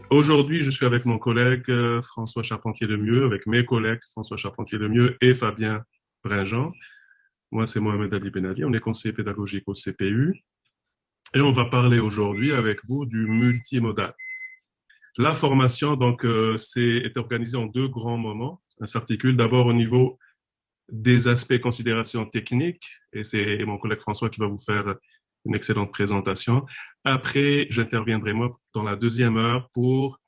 Aujourd'hui, je suis avec mon collègue François Charpentier-Lemieux, avec mes collègues François Charpentier-Lemieux et Fabien Brinjean. Moi, c'est Mohamed Ali Benali, on est conseiller pédagogique au CPU et on va parler aujourd'hui avec vous du multimodal. La formation, donc, est organisée en deux grands moments. Elle s'articule d'abord au niveau des aspects considérations techniques et c'est mon collègue François qui va vous faire une excellente présentation. Après, j'interviendrai moi dans la deuxième heure pour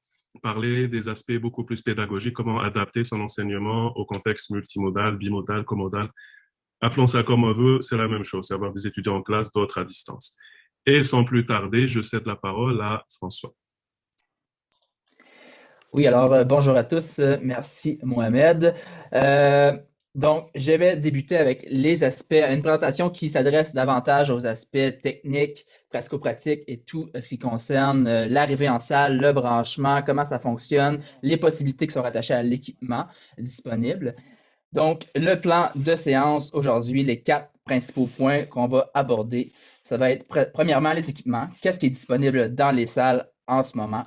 parler des aspects beaucoup plus pédagogiques, comment adapter son enseignement au contexte multimodal, bimodal, comodal. Appelons ça comme on veut, c'est la même chose, c'est avoir des étudiants en classe, d'autres à distance. Et sans plus tarder, je cède la parole à François. Oui, alors bonjour à tous. Merci Mohamed. Euh, donc, je vais débuter avec les aspects, une présentation qui s'adresse davantage aux aspects techniques, pratico-pratiques et tout ce qui concerne l'arrivée en salle, le branchement, comment ça fonctionne, les possibilités qui sont rattachées à l'équipement disponible. Donc, le plan de séance aujourd'hui, les quatre principaux points qu'on va aborder, ça va être premièrement les équipements. Qu'est-ce qui est disponible dans les salles en ce moment?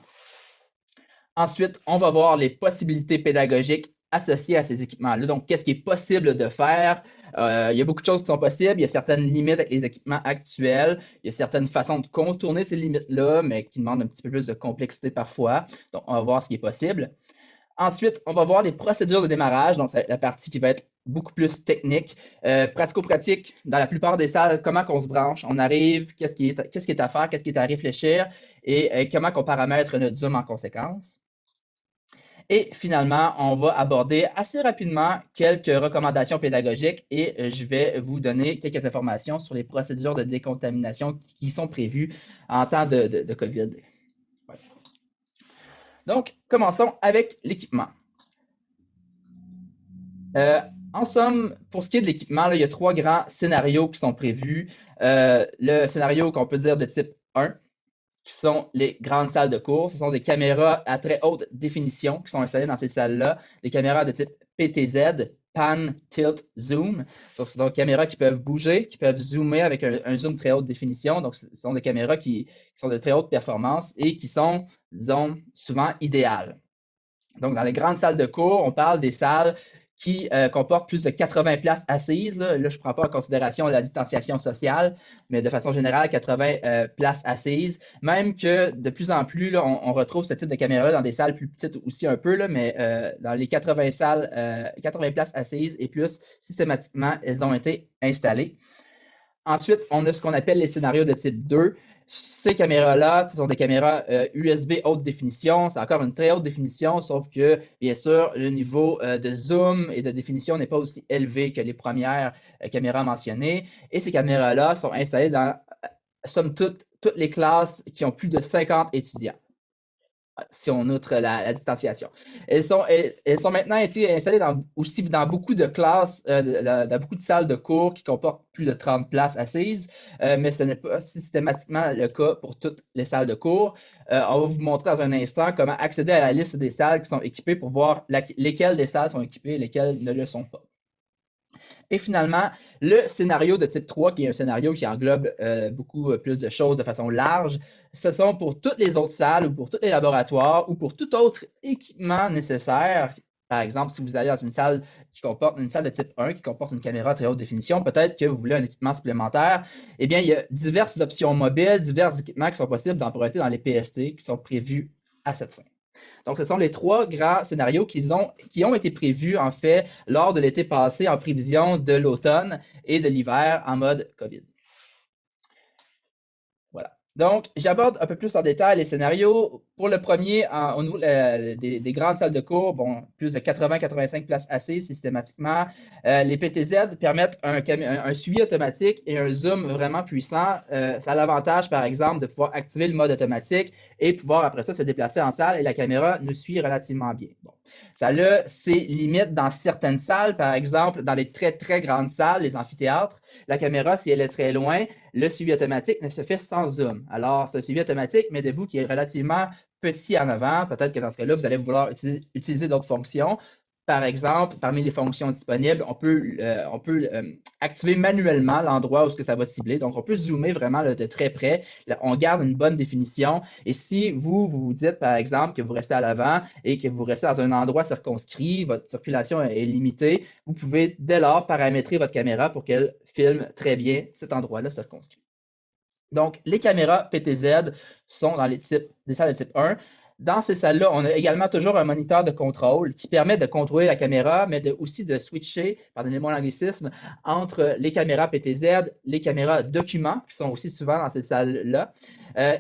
Ensuite, on va voir les possibilités pédagogiques associées à ces équipements-là. Donc, qu'est-ce qui est possible de faire? Il y a beaucoup de choses qui sont possibles. Il y a certaines limites avec les équipements actuels. Il y a certaines façons de contourner ces limites-là, mais qui demandent un petit peu plus de complexité parfois. Donc, on va voir ce qui est possible. Ensuite, on va voir les procédures de démarrage. Donc, c'est la partie qui va être beaucoup plus technique. Pratico-pratique, dans la plupart des salles, comment qu'on se branche, on arrive, qu'est-ce qui est à faire, qu'est-ce qui est à réfléchir et comment qu'on paramètre notre Zoom en conséquence. Et finalement, on va aborder assez rapidement quelques recommandations pédagogiques et je vais vous donner quelques informations sur les procédures de décontamination qui sont prévues en temps de COVID. Ouais. Donc, commençons avec l'équipement. Euh, En somme, pour ce qui est de l'équipement, il y a trois grands scénarios qui sont prévus. Le scénario qu'on peut dire de type 1, qui sont les grandes salles de cours. Ce sont des caméras à très haute définition qui sont installées dans ces salles-là. Des caméras de type PTZ, Pan, Tilt, Zoom. Donc, ce sont des caméras qui peuvent bouger, qui peuvent zoomer avec un zoom très haute définition. Donc, ce sont des caméras qui sont de très haute performance et qui sont, disons, souvent idéales. Donc, dans les grandes salles de cours, on parle des salles qui comportent plus de 80 places assises. Là, je ne prends pas en considération la distanciation sociale, mais de façon générale, 80 places assises. Même que de plus en plus, là, on retrouve ce type de caméra dans des salles plus petites aussi un peu, là, mais dans les 80 salles, 80 places assises et plus, systématiquement, elles ont été installées. Ensuite, on a ce qu'on appelle les scénarios de type 2. Ces caméras-là, ce sont des caméras USB haute définition. C'est encore une très haute définition, sauf que, bien sûr, le niveau de zoom et de définition n'est pas aussi élevé que les premières caméras mentionnées. Et ces caméras-là sont installées dans, somme toute, toutes les classes qui ont plus de 50 étudiants si on outre la distanciation. Elles sont maintenant été installées aussi dans beaucoup de classes, dans beaucoup de salles de cours qui comportent plus de 30 places assises, mais ce n'est pas systématiquement le cas pour toutes les salles de cours. On va vous montrer dans un instant comment accéder à la liste des salles qui sont équipées pour voir lesquelles des salles sont équipées et lesquelles ne le sont pas. Et finalement, le scénario de type 3, qui est un scénario qui englobe beaucoup plus de choses de façon large, ce sont pour toutes les autres salles ou pour tous les laboratoires ou pour tout autre équipement nécessaire. Par exemple, si vous allez dans une salle qui comporte une salle de type 1 qui comporte une caméra très haute définition, peut-être que vous voulez un équipement supplémentaire. Eh bien, il y a diverses options mobiles, divers équipements qui sont possibles d'emprunter dans les PST qui sont prévus à cette fin. Donc, ce sont les trois grands scénarios qui ont été prévus, en fait, lors de l'été passé en prévision de l'automne et de l'hiver en mode COVID. Voilà. Donc, j'aborde un peu plus en détail les scénarios. Pour le premier, au niveau des grandes salles de cours, bon, plus de 80-85 places assises systématiquement. Les PTZ permettent un suivi automatique et un zoom vraiment puissant. Ça a l'avantage, par exemple, de pouvoir activer le mode automatique et pouvoir après ça se déplacer en salle et la caméra nous suit relativement bien. Bon. Ça a ses limites dans certaines salles, par exemple, dans les très, très grandes salles, les amphithéâtres. La caméra, si elle est très loin, le suivi automatique ne se fait sans zoom. Alors, ce suivi automatique, mais de vous qui est relativement petit en avant, peut-être que dans ce cas-là, vous allez vouloir utiliser d'autres fonctions. par exemple, parmi les fonctions disponibles, on peut activer manuellement l'endroit où ce que ça va cibler. Donc, on peut zoomer vraiment là, de très près. Là, on garde une bonne définition. Et si vous dites, par exemple, que vous restez à l'avant et que vous restez dans un endroit circonscrit, votre circulation est limitée, vous pouvez dès lors paramétrer votre caméra pour qu'elle filme très bien cet endroit-là circonscrit. Donc, les caméras PTZ sont dans des salles de type 1. Dans ces salles-là, on a également toujours un moniteur de contrôle qui permet de contrôler la caméra, mais aussi de switcher, pardonnez-moi l'anglicisme, entre les caméras PTZ, les caméras documents, qui sont aussi souvent dans ces salles-là,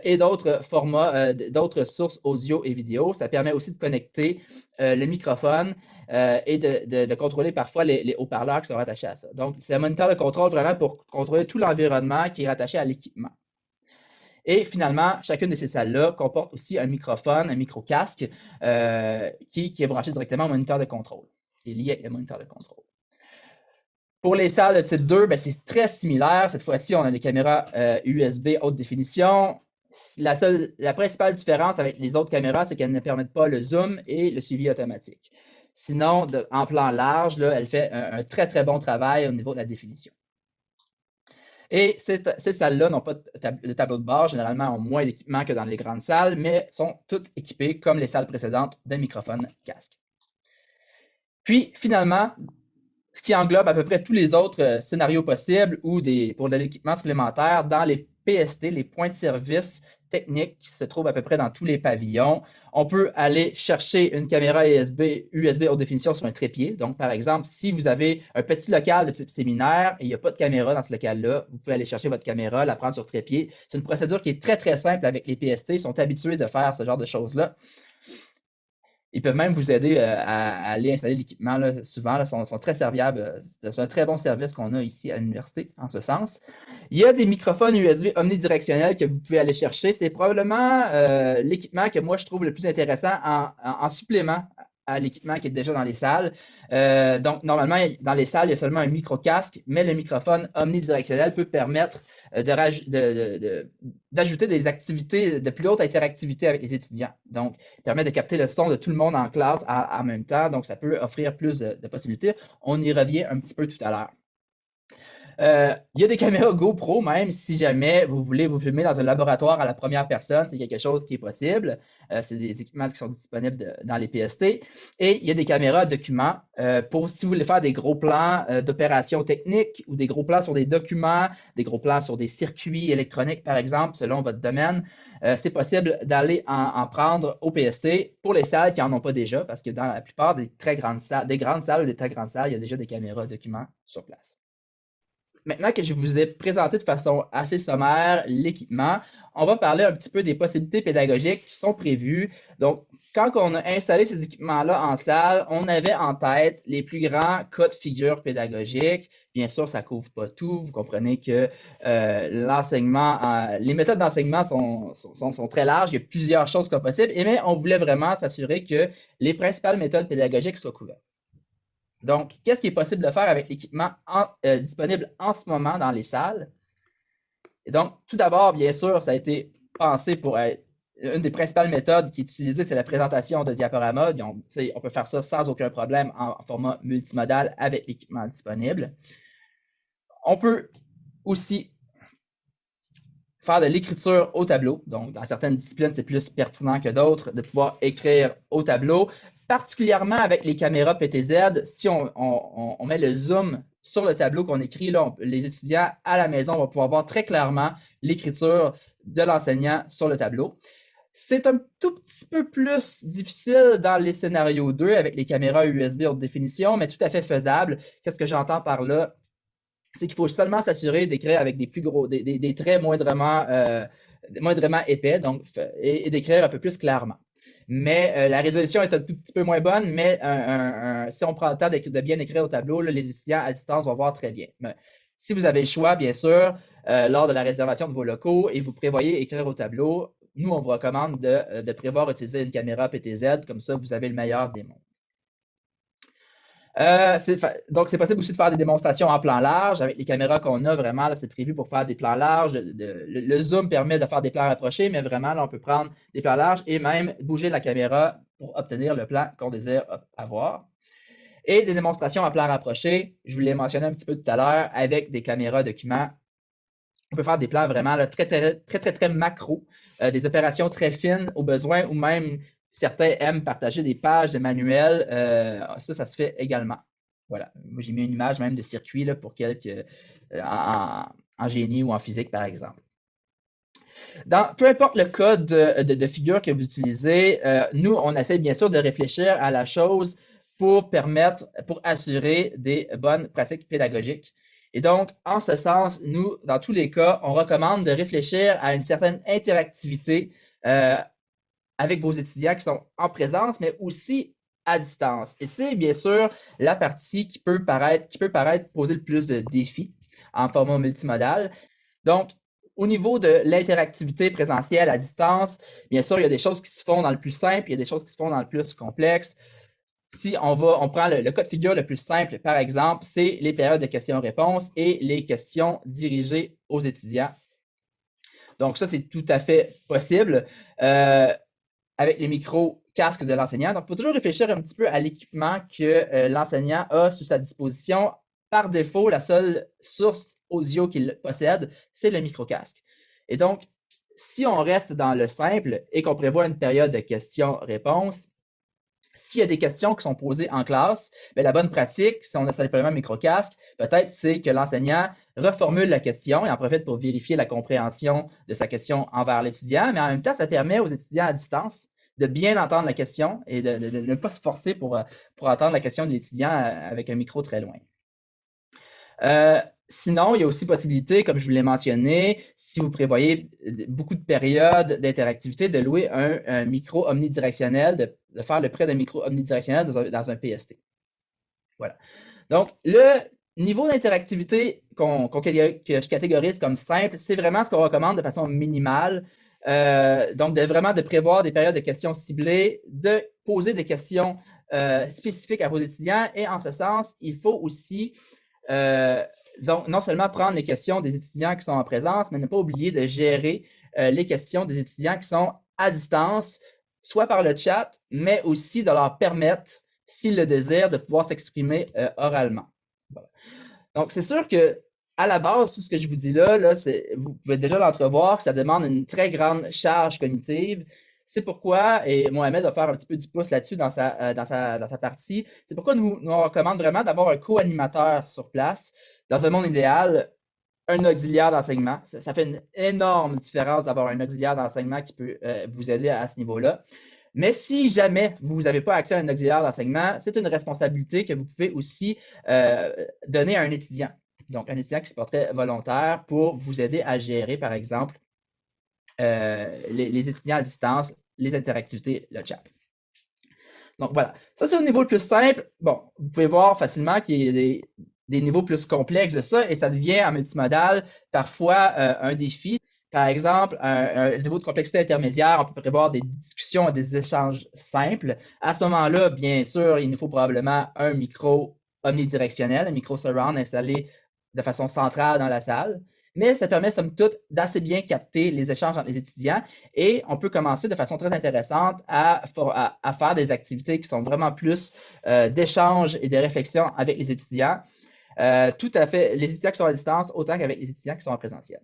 et d'autres formats, d'autres sources audio et vidéo. Ça permet aussi de connecter le microphone et de contrôler parfois les haut-parleurs qui sont rattachés à ça. Donc, c'est un moniteur de contrôle vraiment pour contrôler tout l'environnement qui est rattaché à l'équipement. Et finalement, chacune de ces salles-là comporte aussi un microphone, un micro-casque qui est branché directement au moniteur de contrôle, qui est lié avec le moniteur de contrôle. Pour les salles de type 2, ben, c'est très similaire. Cette fois-ci, on a des caméras USB haute définition. La principale différence avec les autres caméras, c'est qu'elles ne permettent pas le zoom et le suivi automatique. Sinon, en plan large, là, elle fait un très, très bon travail au niveau de la définition. Et ces salles-là n'ont pas de tableau de bord, généralement ont moins d'équipement que dans les grandes salles, mais sont toutes équipées, comme les salles précédentes, d'un microphone casque. Puis, finalement, ce qui englobe à peu près tous les autres scénarios possibles ou pour de l'équipement supplémentaire dans les PST, les points de service techniques qui se trouvent à peu près dans tous les pavillons. On peut aller chercher une caméra USB haute définition sur un trépied. Donc, par exemple, si vous avez un petit local de type séminaire et il n'y a pas de caméra dans ce local-là, vous pouvez aller chercher votre caméra, la prendre sur trépied. C'est une procédure qui est très, très simple avec les PST. Ils sont habitués de faire ce genre de choses-là. Ils peuvent même vous aider à aller installer l'équipement. Souvent, ils sont très serviables. C'est un très bon service qu'on a ici à l'université en ce sens. Il y a des microphones USB omnidirectionnels que vous pouvez aller chercher. C'est probablement l'équipement que moi je trouve le plus intéressant en supplément à l'équipement qui est déjà dans les salles. Donc, normalement, dans les salles, il y a seulement un micro-casque, mais le microphone omnidirectionnel peut permettre d'ajouter des activités de plus haute interactivité avec les étudiants. Donc, il permet de capter le son de tout le monde en classe en même temps. Donc, ça peut offrir plus de possibilités. On y revient un petit peu tout à l'heure. Il y a des caméras GoPro, même si jamais vous voulez vous filmer dans un laboratoire à la première personne, c'est quelque chose qui est possible. C'est des équipements qui sont disponibles dans les PST. Et il y a des caméras documents pour si vous voulez faire des gros plans d'opérations techniques ou des gros plans sur des documents, des gros plans sur des circuits électroniques, par exemple, selon votre domaine. C'est possible d'aller en prendre au PST pour les salles qui n'en ont pas déjà, parce que dans la plupart des grandes salles ou des très grandes salles, il y a déjà des caméras documents sur place. Maintenant que je vous ai présenté de façon assez sommaire l'équipement, on va parler un petit peu des possibilités pédagogiques qui sont prévues. Donc, quand on a installé ces équipements-là en salle, on avait en tête les plus grands cas de figure pédagogiques. Bien sûr, ça couvre pas tout. Vous comprenez que les méthodes d'enseignement sont très larges. Il y a plusieurs choses qui sont possibles. Mais on voulait vraiment s'assurer que les principales méthodes pédagogiques soient couvertes. Donc, qu'est-ce qui est possible de faire avec l'équipement disponible en ce moment dans les salles? Et donc, tout d'abord, bien sûr, ça a été pensé pour être une des principales méthodes qui est utilisée, c'est la présentation de diaporamas. On peut faire ça sans aucun problème en format multimodal avec l'équipement disponible. On peut aussi faire de l'écriture au tableau. Donc, dans certaines disciplines, c'est plus pertinent que d'autres de pouvoir écrire au tableau. Particulièrement avec les caméras PTZ, si on met le zoom sur le tableau qu'on écrit, là, les étudiants à la maison vont pouvoir voir très clairement l'écriture de l'enseignant sur le tableau. C'est un tout petit peu plus difficile dans les scénarios 2 avec les caméras USB haute définition, mais tout à fait faisable. Qu'est-ce que j'entends par là? C'est qu'il faut seulement s'assurer d'écrire avec des traits moindrement épais, donc, et d'écrire un peu plus clairement. Mais la résolution est un tout petit peu moins bonne, mais si on prend le temps de bien écrire au tableau, là, les étudiants à distance vont voir très bien. Mais si vous avez le choix, bien sûr, lors de la réservation de vos locaux et vous prévoyez écrire au tableau, nous, on vous recommande de prévoir utiliser une caméra PTZ, comme ça, vous avez le meilleur des mondes. Donc, c'est possible aussi de faire des démonstrations en plan large. Avec les caméras qu'on a, vraiment, là, c'est prévu pour faire des plans larges. Le zoom permet de faire des plans rapprochés, mais vraiment, là, on peut prendre des plans larges et même bouger la caméra pour obtenir le plan qu'on désire avoir. et des démonstrations à plan rapproché. Je vous l'ai mentionné un petit peu tout à l'heure avec des caméras documents. On peut faire des plans vraiment là, très macro, des opérations très fines au besoin ou même certains aiment partager des pages de manuels. Ça se fait également. Voilà. Moi, j'ai mis une image même de circuit là, pour quelques en génie ou en physique, par exemple. Peu importe le code de figure que vous utilisez, nous, on essaie bien sûr de réfléchir à la chose pour assurer des bonnes pratiques pédagogiques. Et donc, en ce sens, nous, dans tous les cas, on recommande de réfléchir à une certaine interactivité avec vos étudiants qui sont en présence, mais aussi à distance. Et c'est bien sûr la partie qui peut paraître poser le plus de défis en format multimodal. Donc, au niveau de l'interactivité présentielle à distance, bien sûr, il y a des choses qui se font dans le plus simple, il y a des choses qui se font dans le plus complexe. Si on prend le cas de figure le plus simple, par exemple, c'est les périodes de questions-réponses et les questions dirigées aux étudiants. Donc, ça, c'est tout à fait possible avec les micro-casques de l'enseignant. Donc, il faut toujours réfléchir un petit peu à l'équipement que l'enseignant a sous sa disposition. Par défaut, la seule source audio qu'il possède, c'est le micro-casque. Et donc, si on reste dans le simple et qu'on prévoit une période de questions-réponses, s'il y a des questions qui sont posées en classe, bien, la bonne pratique, si on a simplement un micro-casque, peut-être c'est que l'enseignant reformule la question et en profite pour vérifier la compréhension de sa question envers l'étudiant, mais en même temps, ça permet aux étudiants à distance de bien entendre la question et de ne pas se forcer pour entendre la question de l'étudiant avec un micro très loin. Sinon, il y a aussi possibilité, comme je vous l'ai mentionné, si vous prévoyez beaucoup de périodes d'interactivité, de louer un micro omnidirectionnel, de faire le prêt d'un micro omnidirectionnel dans un PST. Voilà. Donc, le niveau d'interactivité que je catégorise comme simple, c'est vraiment ce qu'on recommande de façon minimale. Donc, vraiment de prévoir des périodes de questions ciblées, de poser des questions spécifiques à vos étudiants. Et en ce sens, il faut aussi donc, non seulement prendre les questions des étudiants qui sont en présence, mais ne pas oublier de gérer les questions des étudiants qui sont à distance, soit par le chat, mais aussi de leur permettre, s'ils le désirent, de pouvoir s'exprimer oralement. Voilà. Donc, c'est sûr que à la base, tout ce que je vous dis là, vous pouvez déjà l'entrevoir, que ça demande une très grande charge cognitive. C'est pourquoi, et Mohamed va faire un petit peu du pouce là-dessus dans sa partie, c'est pourquoi nous on recommande vraiment d'avoir un co-animateur sur place. Dans un monde idéal, un auxiliaire d'enseignement, ça fait une énorme différence d'avoir un auxiliaire d'enseignement qui peut vous aider à ce niveau-là. Mais si jamais vous n'avez pas accès à un auxiliaire d'enseignement, c'est une responsabilité que vous pouvez aussi donner à un étudiant. Donc, un étudiant qui se porterait volontaire pour vous aider à gérer, par exemple, les étudiants à distance, les interactivités, le chat. Donc, voilà. Ça, c'est au niveau le plus simple. Bon, vous pouvez voir facilement qu'il y a des niveaux plus complexes de ça et ça devient en multimodal parfois un défi. Par exemple, un niveau de complexité intermédiaire, on peut prévoir des discussions et des échanges simples. À ce moment-là, bien sûr, il nous faut probablement un micro omnidirectionnel, un micro surround installé de façon centrale dans la salle. Mais ça permet, somme toute, d'assez bien capter les échanges entre les étudiants et on peut commencer de façon très intéressante à faire des activités qui sont vraiment plus d'échanges et de réflexion avec les étudiants. Tout à fait, les étudiants qui sont à distance, autant qu'avec les étudiants qui sont en présentiel.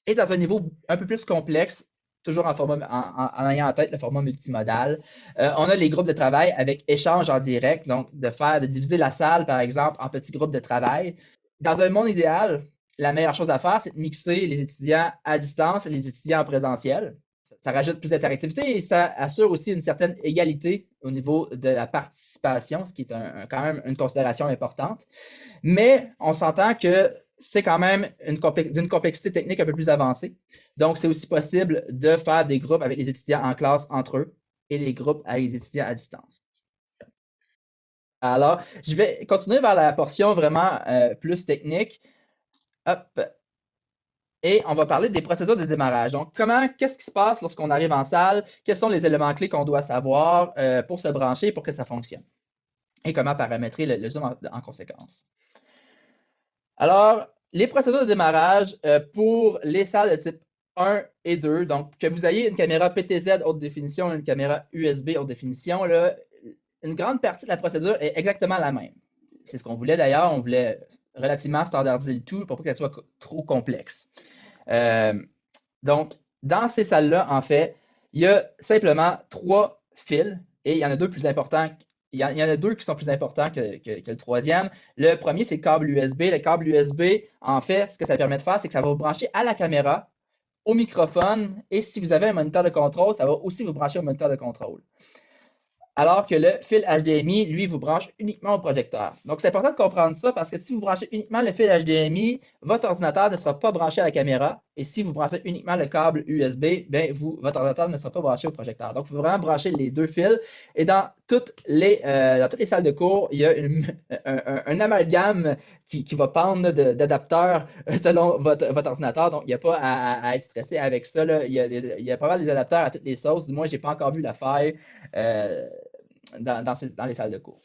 Et dans un niveau un peu plus complexe, toujours en ayant en tête le format multimodal, on a les groupes de travail avec échange en direct, donc de diviser la salle, par exemple, en petits groupes de travail. Dans un monde idéal, la meilleure chose à faire, c'est de mixer les étudiants à distance et les étudiants en présentiel. Ça rajoute plus d'interactivité et ça assure aussi une certaine égalité au niveau de la participation, ce qui est quand même une considération importante. Mais on s'entend que c'est quand même d'une complexité technique un peu plus avancée. Donc, c'est aussi possible de faire des groupes avec les étudiants en classe entre eux et les groupes avec les étudiants à distance. Alors, je vais continuer vers la portion vraiment plus technique. Hop. Et on va parler des procédures de démarrage. Donc, qu'est-ce qui se passe lorsqu'on arrive en salle? Quels sont les éléments clés qu'on doit savoir pour se brancher pour que ça fonctionne? Et comment paramétrer le Zoom en conséquence? Alors, les procédures de démarrage pour les salles de type 1 et 2, donc que vous ayez une caméra PTZ haute définition et une caméra USB haute définition, là, une grande partie de la procédure est exactement la même. C'est ce qu'on voulait d'ailleurs, on voulait relativement standardiser le tout pour pas qu'elle soit trop complexe. Euh, donc, dans ces salles-là, en fait, il y a simplement trois fils et il y en a deux plus importants. Il y en a deux qui sont plus importants que le troisième. Le premier, c'est le câble USB. Le câble USB, en fait, ce que ça permet de faire, c'est que ça va vous brancher à la caméra, au microphone, et si vous avez un moniteur de contrôle, ça va aussi vous brancher au moniteur de contrôle. Alors que le fil HDMI, lui, vous branche uniquement au projecteur. Donc, c'est important de comprendre ça parce que si vous branchez uniquement le fil HDMI, votre ordinateur ne sera pas branché à la caméra. Et si vous branchez uniquement le câble USB, ben votre ordinateur ne sera pas branché au projecteur. Donc, il faut vraiment brancher les deux fils. Et dans toutes les salles de cours, il y a un amalgame qui va pendre d'adapteurs selon votre ordinateur. Donc, il n'y a pas à être stressé avec ça, là. Il y a pas mal des adapteurs à toutes les sauces. Du moins, je n'ai pas encore vu la faille. Dans les salles de cours.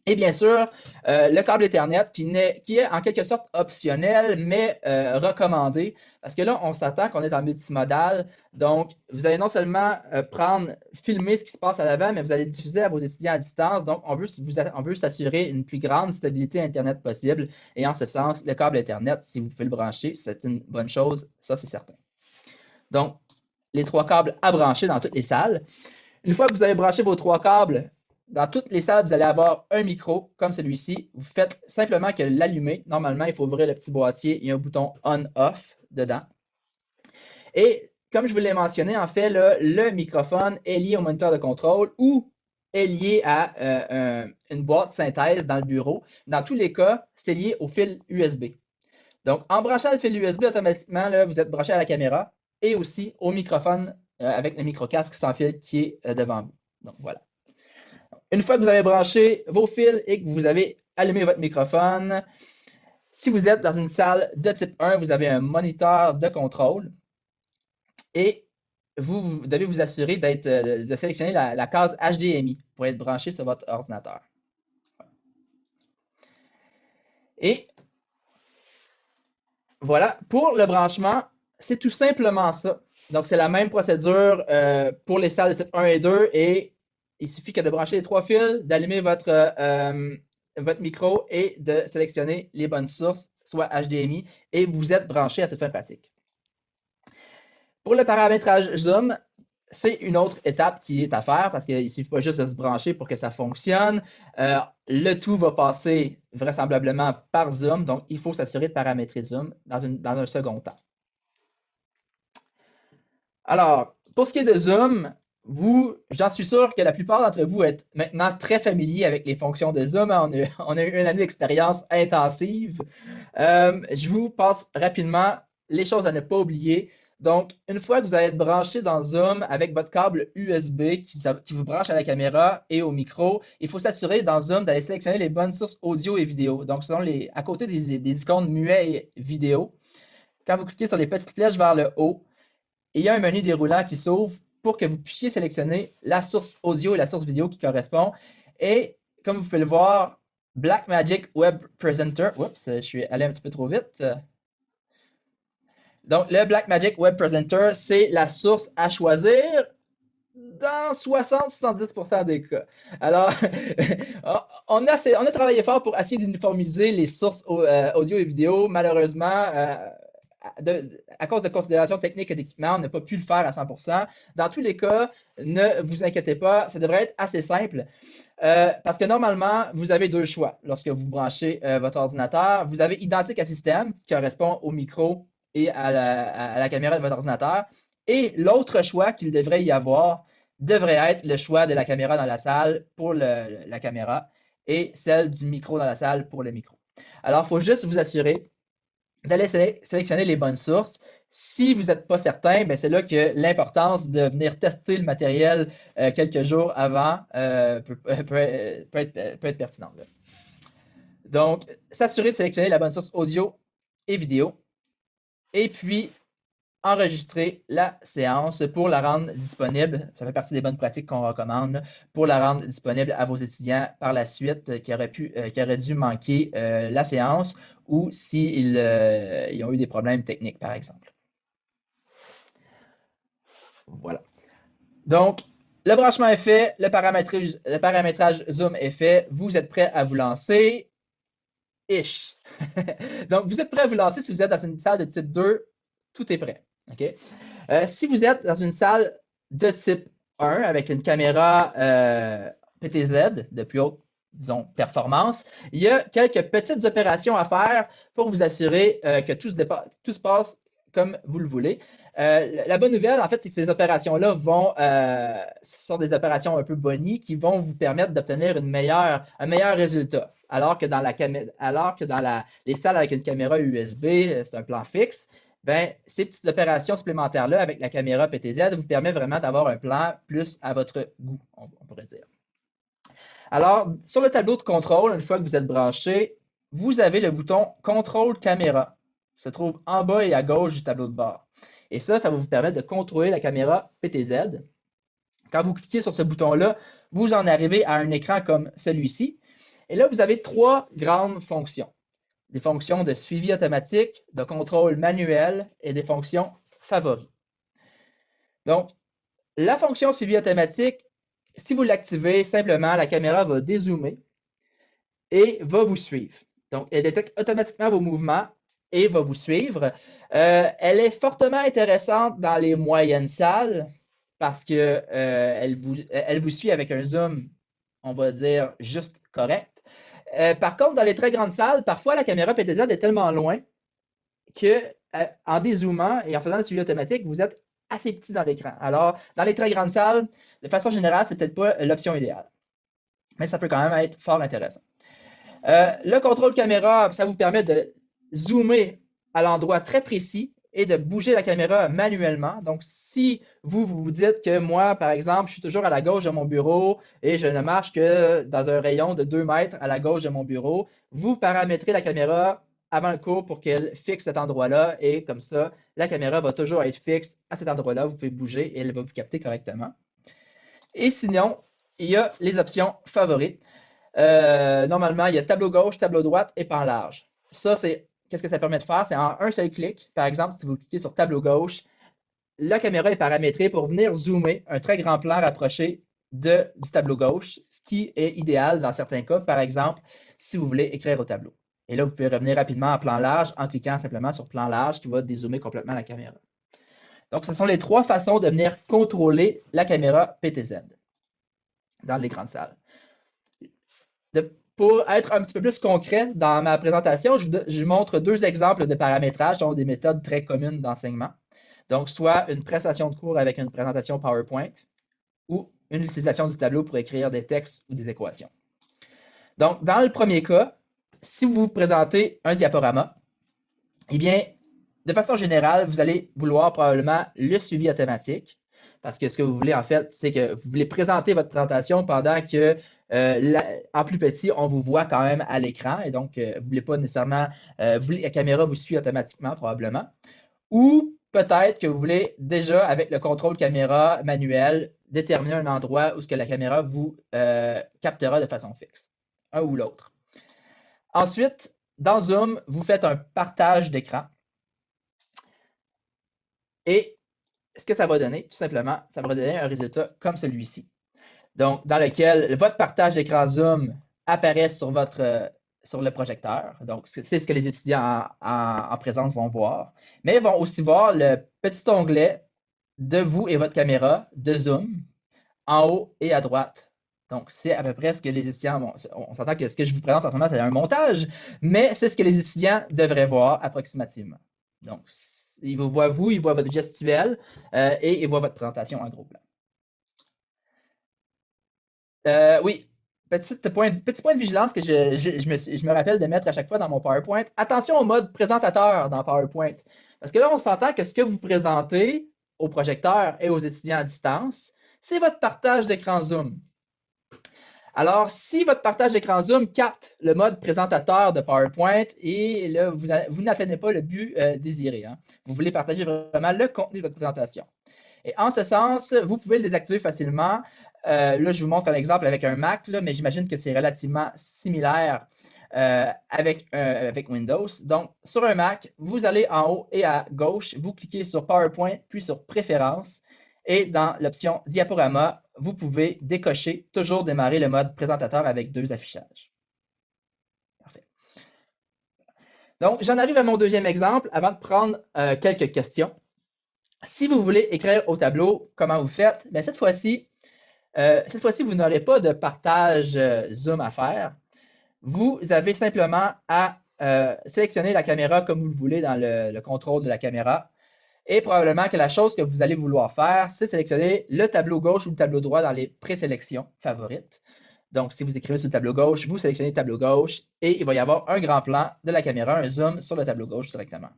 Et bien sûr, le câble Ethernet qui est en quelque sorte optionnel, mais recommandé, parce que là, on s'attend qu'on est en multimodal. Donc, vous allez non seulement filmer ce qui se passe à l'avant, mais vous allez diffuser à vos étudiants à distance. Donc, on veut s'assurer une plus grande stabilité Internet possible. Et en ce sens, le câble Ethernet, si vous pouvez le brancher, c'est une bonne chose, ça c'est certain. Donc, les trois câbles à brancher dans toutes les salles. Une fois que vous avez branché vos trois câbles, dans toutes les salles, vous allez avoir un micro comme celui-ci. Vous faites simplement que l'allumer. Normalement, il faut ouvrir le petit boîtier. Il y a un bouton On-Off dedans. Et comme je vous l'ai mentionné, en fait, là, le microphone est lié au moniteur de contrôle ou est lié à une boîte synthèse dans le bureau. Dans tous les cas, c'est lié au fil USB. Donc, en branchant le fil USB, automatiquement, là, vous êtes branché à la caméra et aussi au microphone avec le micro-casque sans fil qui est devant vous. Donc, voilà. Une fois que vous avez branché vos fils et que vous avez allumé votre microphone, si vous êtes dans une salle de type 1, vous avez un moniteur de contrôle et vous devez vous assurer de sélectionner la case HDMI pour être branché sur votre ordinateur. Et voilà, pour le branchement, c'est tout simplement ça. Donc, c'est la même procédure pour les salles de type 1 et 2 et il suffit que de brancher les trois fils, d'allumer votre micro et de sélectionner les bonnes sources, soit HDMI, et vous êtes branché à toute fin pratique. Pour le paramétrage Zoom, c'est une autre étape qui est à faire parce qu'il ne suffit pas juste de se brancher pour que ça fonctionne. Le tout va passer vraisemblablement par Zoom, donc il faut s'assurer de paramétrer Zoom dans un second temps. Alors, pour ce qui est de Zoom, j'en suis sûr que la plupart d'entre vous êtes maintenant très familiers avec les fonctions de Zoom. On a eu une année d'expérience intensive. Je vous passe rapidement les choses à ne pas oublier. Donc, une fois que vous allez être branché dans Zoom avec votre câble USB qui vous branche à la caméra et au micro, il faut s'assurer dans Zoom d'aller sélectionner les bonnes sources audio et vidéo. Donc, à côté des icônes muets et vidéo, quand vous cliquez sur les petites flèches vers le haut, il y a un menu déroulant qui s'ouvre pour que vous puissiez sélectionner la source audio et la source vidéo qui correspond. Et comme vous pouvez le voir, Blackmagic Web Presenter, oups, je suis allé un petit peu trop vite. Donc, le Blackmagic Web Presenter, c'est la source à choisir dans 60-70% des cas. Alors, on a travaillé fort pour essayer d'uniformiser les sources audio et vidéo. Malheureusement, à cause de considérations techniques et d'équipement, on n'a pas pu le faire à 100%. Dans tous les cas, ne vous inquiétez pas, ça devrait être assez simple. Parce que normalement, vous avez deux choix lorsque vous branchez votre ordinateur. Vous avez Identique à système, qui correspond au micro et à la caméra de votre ordinateur. Et l'autre choix qu'il devrait y avoir devrait être le choix de la caméra dans la salle pour la caméra et celle du micro dans la salle pour le micro. Alors, il faut juste vous assurer d'aller sélectionner les bonnes sources. Si vous n'êtes pas certain, ben c'est là que l'importance de venir tester le matériel quelques jours avant peut être pertinente. Donc, s'assurer de sélectionner la bonne source audio et vidéo. Et puis, enregistrer la séance pour la rendre disponible. Ça fait partie des bonnes pratiques qu'on recommande pour la rendre disponible à vos étudiants par la suite qui auraient dû manquer la séance ou s'ils ont eu des problèmes techniques, par exemple. Voilà. Donc, Le branchement est fait, le paramétrage zoom est fait, vous êtes prêt à vous lancer. Ish. Donc, vous êtes prêt à vous lancer si vous êtes dans une salle de type 2, tout est prêt. OK? Si vous êtes dans une salle de type 1 avec une caméra PTZ de plus haute, disons, performance, il y a quelques petites opérations à faire pour vous assurer que tout se passe comme vous le voulez. La bonne nouvelle, en fait, c'est que ces opérations-là ce sont des opérations un peu bonies qui vont vous permettre d'obtenir un meilleur résultat. Alors que dans les salles avec une caméra USB, c'est un plan fixe, ben, ces petites opérations supplémentaires-là avec la caméra PTZ vous permettent vraiment d'avoir un plan plus à votre goût, on pourrait dire. Alors, sur le tableau de contrôle, une fois que vous êtes branché, vous avez le bouton Contrôle caméra qui se trouve en bas et à gauche du tableau de bord. Et ça va vous permettre de contrôler la caméra PTZ. Quand vous cliquez sur ce bouton-là, vous en arrivez à un écran comme celui-ci. Et là, vous avez trois grandes fonctions. Des fonctions de suivi automatique, de contrôle manuel et des fonctions favoris. Donc, la fonction suivi automatique, si vous l'activez, simplement, la caméra va dézoomer et va vous suivre. Donc, elle détecte automatiquement vos mouvements et va vous suivre. Elle est fortement intéressante dans les moyennes salles parce que elle vous suit avec un zoom, on va dire, juste correct. Par contre, dans les très grandes salles, parfois la caméra PTZ est tellement loin que en dézoomant et en faisant le suivi automatique, vous êtes assez petit dans l'écran. Alors, dans les très grandes salles, de façon générale, c'est peut-être pas l'option idéale. Mais ça peut quand même être fort intéressant. Le contrôle caméra, ça vous permet de zoomer à l'endroit très précis et de bouger la caméra manuellement. Donc, si vous dites que moi, par exemple, je suis toujours à la gauche de mon bureau et je ne marche que dans un rayon de 2 mètres à la gauche de mon bureau, vous paramétrez la caméra avant le cours pour qu'elle fixe cet endroit-là et comme ça, la caméra va toujours être fixe à cet endroit-là. Vous pouvez bouger et elle va vous capter correctement. Et sinon, il y a les options favorites. Normalement, il y a tableau gauche, tableau droite et pan large. Ça, qu'est-ce que ça permet de faire? C'est en un seul clic. Par exemple, si vous cliquez sur tableau gauche, la caméra est paramétrée pour venir zoomer un très grand plan rapproché du tableau gauche, ce qui est idéal dans certains cas, par exemple, si vous voulez écrire au tableau. Et là, vous pouvez revenir rapidement en plan large en cliquant simplement sur plan large qui va dézoomer complètement la caméra. Donc, ce sont les trois façons de venir contrôler la caméra PTZ dans les grandes salles. Pour être un petit peu plus concret dans ma présentation, je montre deux exemples de paramétrage, donc des méthodes très communes d'enseignement. Donc, soit une prestation de cours avec une présentation PowerPoint ou une utilisation du tableau pour écrire des textes ou des équations. Donc, dans le premier cas, si vous présentez un diaporama, eh bien, de façon générale, vous allez vouloir probablement le suivi automatique, parce que ce que vous voulez, en fait, c'est que vous voulez présenter votre présentation pendant que, en plus petit, on vous voit quand même à l'écran, et donc, vous ne voulez pas nécessairement, la caméra vous suit automatiquement, probablement. Ou peut-être que vous voulez déjà, avec le contrôle caméra manuel, déterminer un endroit où ce que la caméra vous captera de façon fixe, un ou l'autre. Ensuite, dans Zoom, vous faites un partage d'écran. Et ce que ça va donner, tout simplement, ça va donner un résultat comme celui-ci. Donc, dans lequel votre partage d'écran Zoom apparaît sur le projecteur. Donc, c'est ce que les étudiants en présence vont voir. Mais ils vont aussi voir le petit onglet de vous et votre caméra de Zoom en haut et à droite. Donc, c'est à peu près ce que les étudiants vont. On s'entend que ce que je vous présente en ce moment, c'est un montage, mais c'est ce que les étudiants devraient voir approximativement. Donc, ils vous voient vous, ils voient votre gestuelle et ils voient votre présentation en gros plan. Oui, petit point de vigilance que je me rappelle de mettre à chaque fois dans mon PowerPoint. Attention au mode présentateur dans PowerPoint. Parce que là, on s'entend que ce que vous présentez au projecteur et aux étudiants à distance, c'est votre partage d'écran Zoom. Alors, si votre partage d'écran Zoom capte le mode présentateur de PowerPoint et là, vous n'atteignez pas le but désiré. Hein. Vous voulez partager vraiment le contenu de votre présentation. Et en ce sens, vous pouvez le désactiver facilement. Là, je vous montre un exemple avec un Mac, là, mais j'imagine que c'est relativement similaire avec Windows. Donc, sur un Mac, vous allez en haut et à gauche, vous cliquez sur PowerPoint, puis sur Préférences. Et dans l'option diaporama, vous pouvez décocher toujours démarrer le mode présentateur avec 2 affichages. Parfait. Donc, j'en arrive à mon deuxième exemple avant de prendre quelques questions. Si vous voulez écrire au tableau, comment vous faites? Bien, cette fois-ci, vous n'aurez pas de partage Zoom à faire. Vous avez simplement à sélectionner la caméra comme vous le voulez dans le contrôle de la caméra. Et probablement que la chose que vous allez vouloir faire, c'est sélectionner le tableau gauche ou le tableau droit dans les présélections favorites. Donc, si vous écrivez sur le tableau gauche, vous sélectionnez le tableau gauche et il va y avoir un grand plan de la caméra, un zoom sur le tableau gauche directement.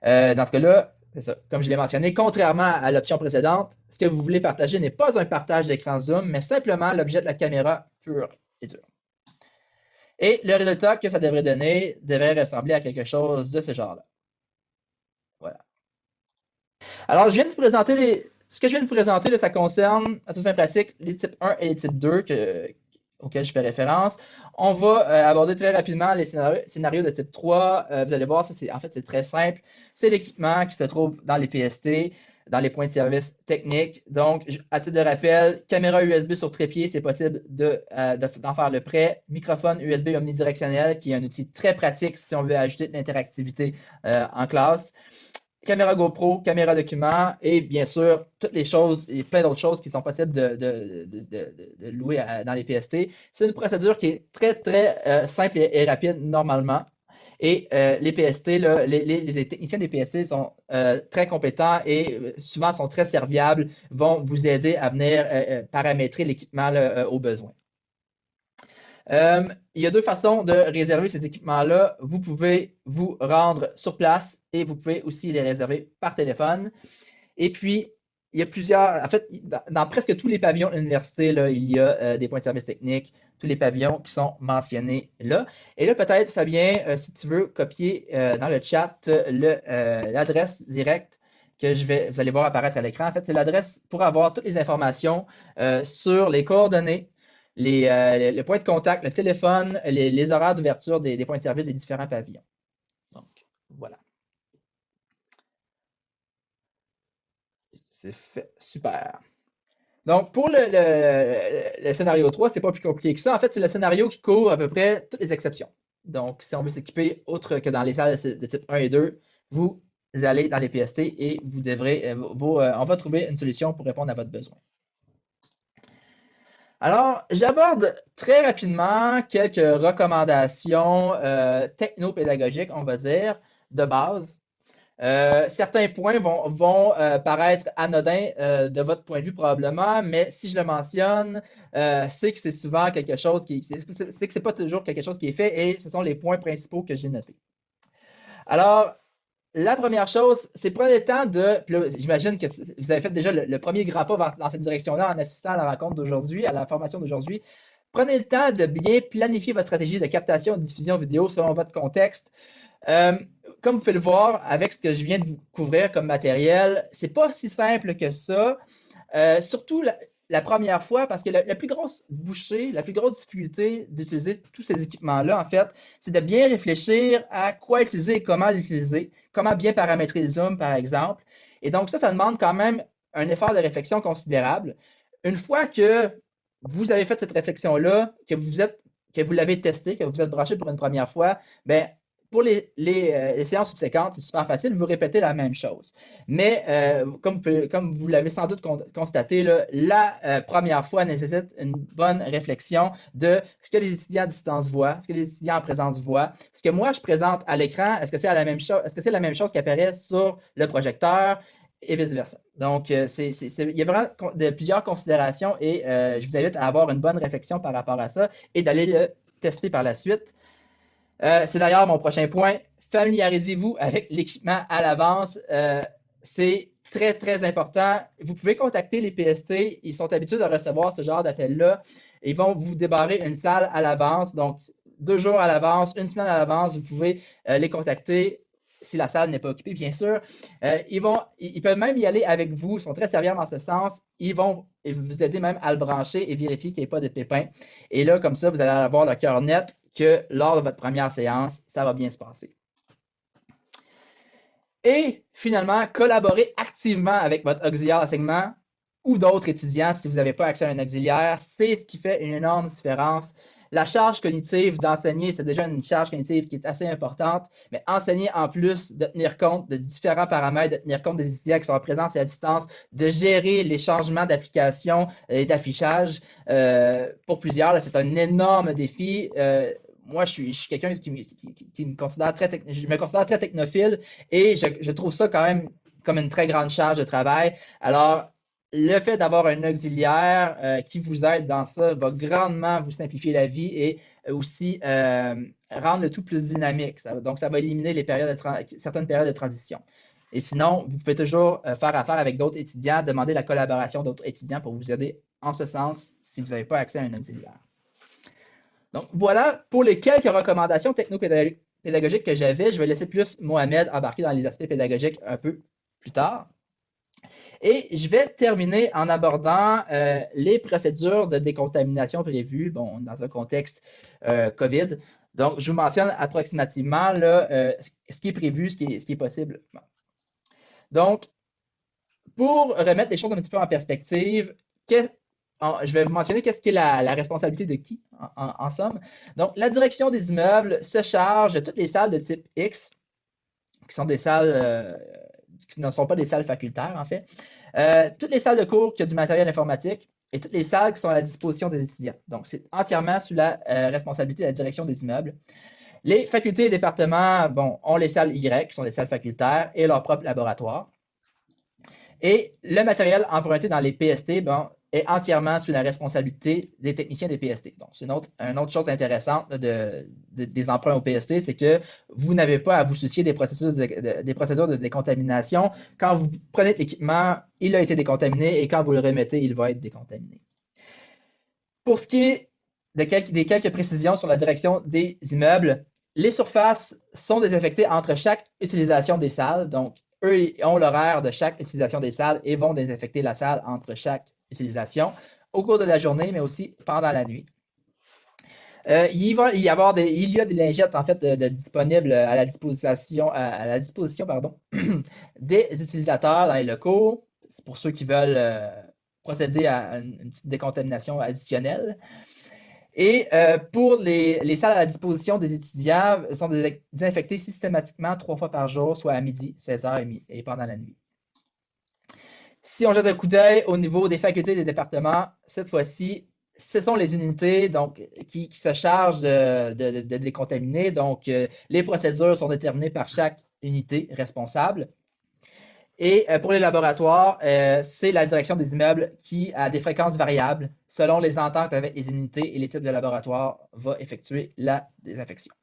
Dans ce cas-là, c'est ça. Comme je l'ai mentionné, contrairement à l'option précédente, ce que vous voulez partager n'est pas un partage d'écran zoom, mais simplement l'objet de la caméra pur et dur. Et le résultat que ça devrait donner devrait ressembler à quelque chose de ce genre-là. Voilà. Alors, ce que je viens de vous présenter, là, ça concerne, à toute fin pratique, les types 1 et les types 2 auxquels je fais référence. On va aborder très rapidement les scénarios de type 3. Vous allez voir, en fait, c'est très simple. C'est l'équipement qui se trouve dans les PST, dans les points de service techniques. Donc, à titre de rappel, caméra USB sur trépied, c'est possible d'en faire le prêt. Microphone USB omnidirectionnel, qui est un outil très pratique si on veut ajouter de l'interactivité en classe. Caméra GoPro, caméra document et bien sûr, toutes les choses et plein d'autres choses qui sont possibles de louer dans les PST. C'est une procédure qui est très, très simple et rapide normalement. Et les PST, là, les techniciens des PST sont très compétents et souvent sont très serviables, vont vous aider à venir paramétrer l'équipement au besoin. Il y a 2 façons de réserver ces équipements-là. Vous pouvez vous rendre sur place et vous pouvez aussi les réserver par téléphone. Et puis, il y a plusieurs, en fait, dans presque tous les pavillons de l'université, là, il y a des points de service techniques, tous les pavillons qui sont mentionnés là. Et là, peut-être, Fabien, si tu veux copier dans le chat l'adresse directe que vous allez voir apparaître à l'écran. En fait, c'est l'adresse pour avoir toutes les informations sur les coordonnées, le point de contact, le téléphone, les horaires d'ouverture des points de service des différents pavillons. Donc, voilà. C'est fait. Super. Donc, pour le scénario 3, c'est pas plus compliqué que ça. En fait, c'est le scénario qui couvre à peu près toutes les exceptions. Donc, si on veut s'équiper autre que dans les salles de type 1 et 2, vous allez dans les PST et vous devrez, on va trouver une solution pour répondre à votre besoin. Alors, j'aborde très rapidement quelques recommandations technopédagogiques, on va dire, de base. Certains points vont paraître anodins de votre point de vue probablement, mais si je le mentionne, c'est que c'est souvent quelque chose c'est que c'est pas toujours quelque chose qui est fait et ce sont les points principaux que j'ai notés. Alors, la première chose, c'est prendre le temps j'imagine que vous avez fait déjà le premier grand pas dans cette direction-là en assistant à la rencontre d'aujourd'hui, à la formation d'aujourd'hui. Prenez le temps de bien planifier votre stratégie de captation et de diffusion vidéo selon votre contexte. Comme vous pouvez le voir avec ce que je viens de vous couvrir comme matériel, c'est pas si simple que ça. Surtout la première fois, parce que la plus grosse bouchée, la plus grosse difficulté d'utiliser tous ces équipements-là, en fait, c'est de bien réfléchir à quoi utiliser et comment l'utiliser, comment bien paramétrer le zoom, par exemple. Et donc ça demande quand même un effort de réflexion considérable. Une fois que vous avez fait cette réflexion-là, que vous l'avez testé, que vous êtes branché pour une première fois, ben pour les séances subséquentes, c'est super facile, vous répétez la même chose. Mais comme vous l'avez sans doute constaté, là, la première fois nécessite une bonne réflexion de ce que les étudiants à distance voient, ce que les étudiants en présence voient, ce que moi je présente à l'écran, est-ce que c'est la même chose, est-ce que c'est la même chose qui apparaît sur le projecteur et vice-versa. Donc, il y a vraiment plusieurs considérations et je vous invite à avoir une bonne réflexion par rapport à ça et d'aller le tester par la suite. C'est d'ailleurs mon prochain point. Familiarisez-vous avec l'équipement à l'avance. C'est très, très important. Vous pouvez contacter les PST. Ils sont habitués de recevoir ce genre d'appel-là. Ils vont vous débarrer une salle à l'avance. Donc, 2 jours à l'avance, 1 semaine à l'avance, vous pouvez les contacter si la salle n'est pas occupée, bien sûr. Ils peuvent même y aller avec vous. Ils sont très serviables dans ce sens. Ils vont vous aider même à le brancher et vérifier qu'il n'y ait pas de pépins. Et là, comme ça, vous allez avoir le cœur net que lors de votre première séance, ça va bien se passer. Et finalement, collaborer activement avec votre auxiliaire d'enseignement ou d'autres étudiants si vous n'avez pas accès à un auxiliaire. C'est ce qui fait une énorme différence. La charge cognitive d'enseigner, c'est déjà une charge cognitive qui est assez importante, mais enseigner en plus de tenir compte de différents paramètres, de tenir compte des étudiants qui sont en présence et à distance, de gérer les changements d'application et d'affichage pour plusieurs, c'est un énorme défi. Moi, je suis quelqu'un qui me considère je me considère très technophile et je trouve ça quand même comme une très grande charge de travail. Alors, le fait d'avoir un auxiliaire qui vous aide dans ça va grandement vous simplifier la vie et aussi rendre le tout plus dynamique. Donc, ça va éliminer certaines périodes de transition. Et sinon, vous pouvez toujours faire affaire avec d'autres étudiants, demander la collaboration d'autres étudiants pour vous aider en ce sens si vous n'avez pas accès à un auxiliaire. Donc, voilà pour les quelques recommandations technopédagogiques que j'avais. Je vais laisser plus Mohamed embarquer dans les aspects pédagogiques un peu plus tard. Et je vais terminer en abordant les procédures de décontamination prévues dans un contexte COVID. Donc, je vous mentionne approximativement là, ce qui est prévu, ce qui est possible. Donc, pour remettre les choses un petit peu en perspective, je vais vous mentionner qu'est-ce qui est la responsabilité de qui, en somme. Donc, la direction des immeubles se charge de toutes les salles de type X, qui sont des salles qui ne sont pas des salles facultaires, en fait. Toutes les salles de cours qui ont du matériel informatique et toutes les salles qui sont à la disposition des étudiants. Donc, c'est entièrement sous la responsabilité de la direction des immeubles. Les facultés et départements, ont les salles Y, qui sont des salles facultaires, et leur propre laboratoire. Et le matériel emprunté dans les PST, est entièrement sous la responsabilité des techniciens des PST. Donc, c'est une autre chose intéressante des emprunts au PST, c'est que vous n'avez pas à vous soucier des procédures de décontamination. Quand vous prenez l'équipement, il a été décontaminé et quand vous le remettez, il va être décontaminé. Pour ce qui est des quelques précisions sur la direction des immeubles, les surfaces sont désinfectées entre chaque utilisation des salles. Donc, eux ont l'horaire de chaque utilisation des salles et vont désinfecter la salle entre chaque utilisation au cours de la journée, mais aussi pendant la nuit. Il y a des lingettes en fait disponibles à la disposition des utilisateurs dans les locaux. C'est pour ceux qui veulent procéder à une petite décontamination additionnelle. Et pour les salles à la disposition des étudiants, sont désinfectées systématiquement 3 fois par jour, soit à midi, 16h et pendant la nuit. Si on jette un coup d'œil au niveau des facultés et des départements, cette fois-ci, ce sont les unités qui se chargent de décontaminer. Donc, les procédures sont déterminées par chaque unité responsable. Et pour les laboratoires, c'est la direction des immeubles qui, à des fréquences variables, selon les ententes avec les unités et les types de laboratoires, va effectuer la désinfection.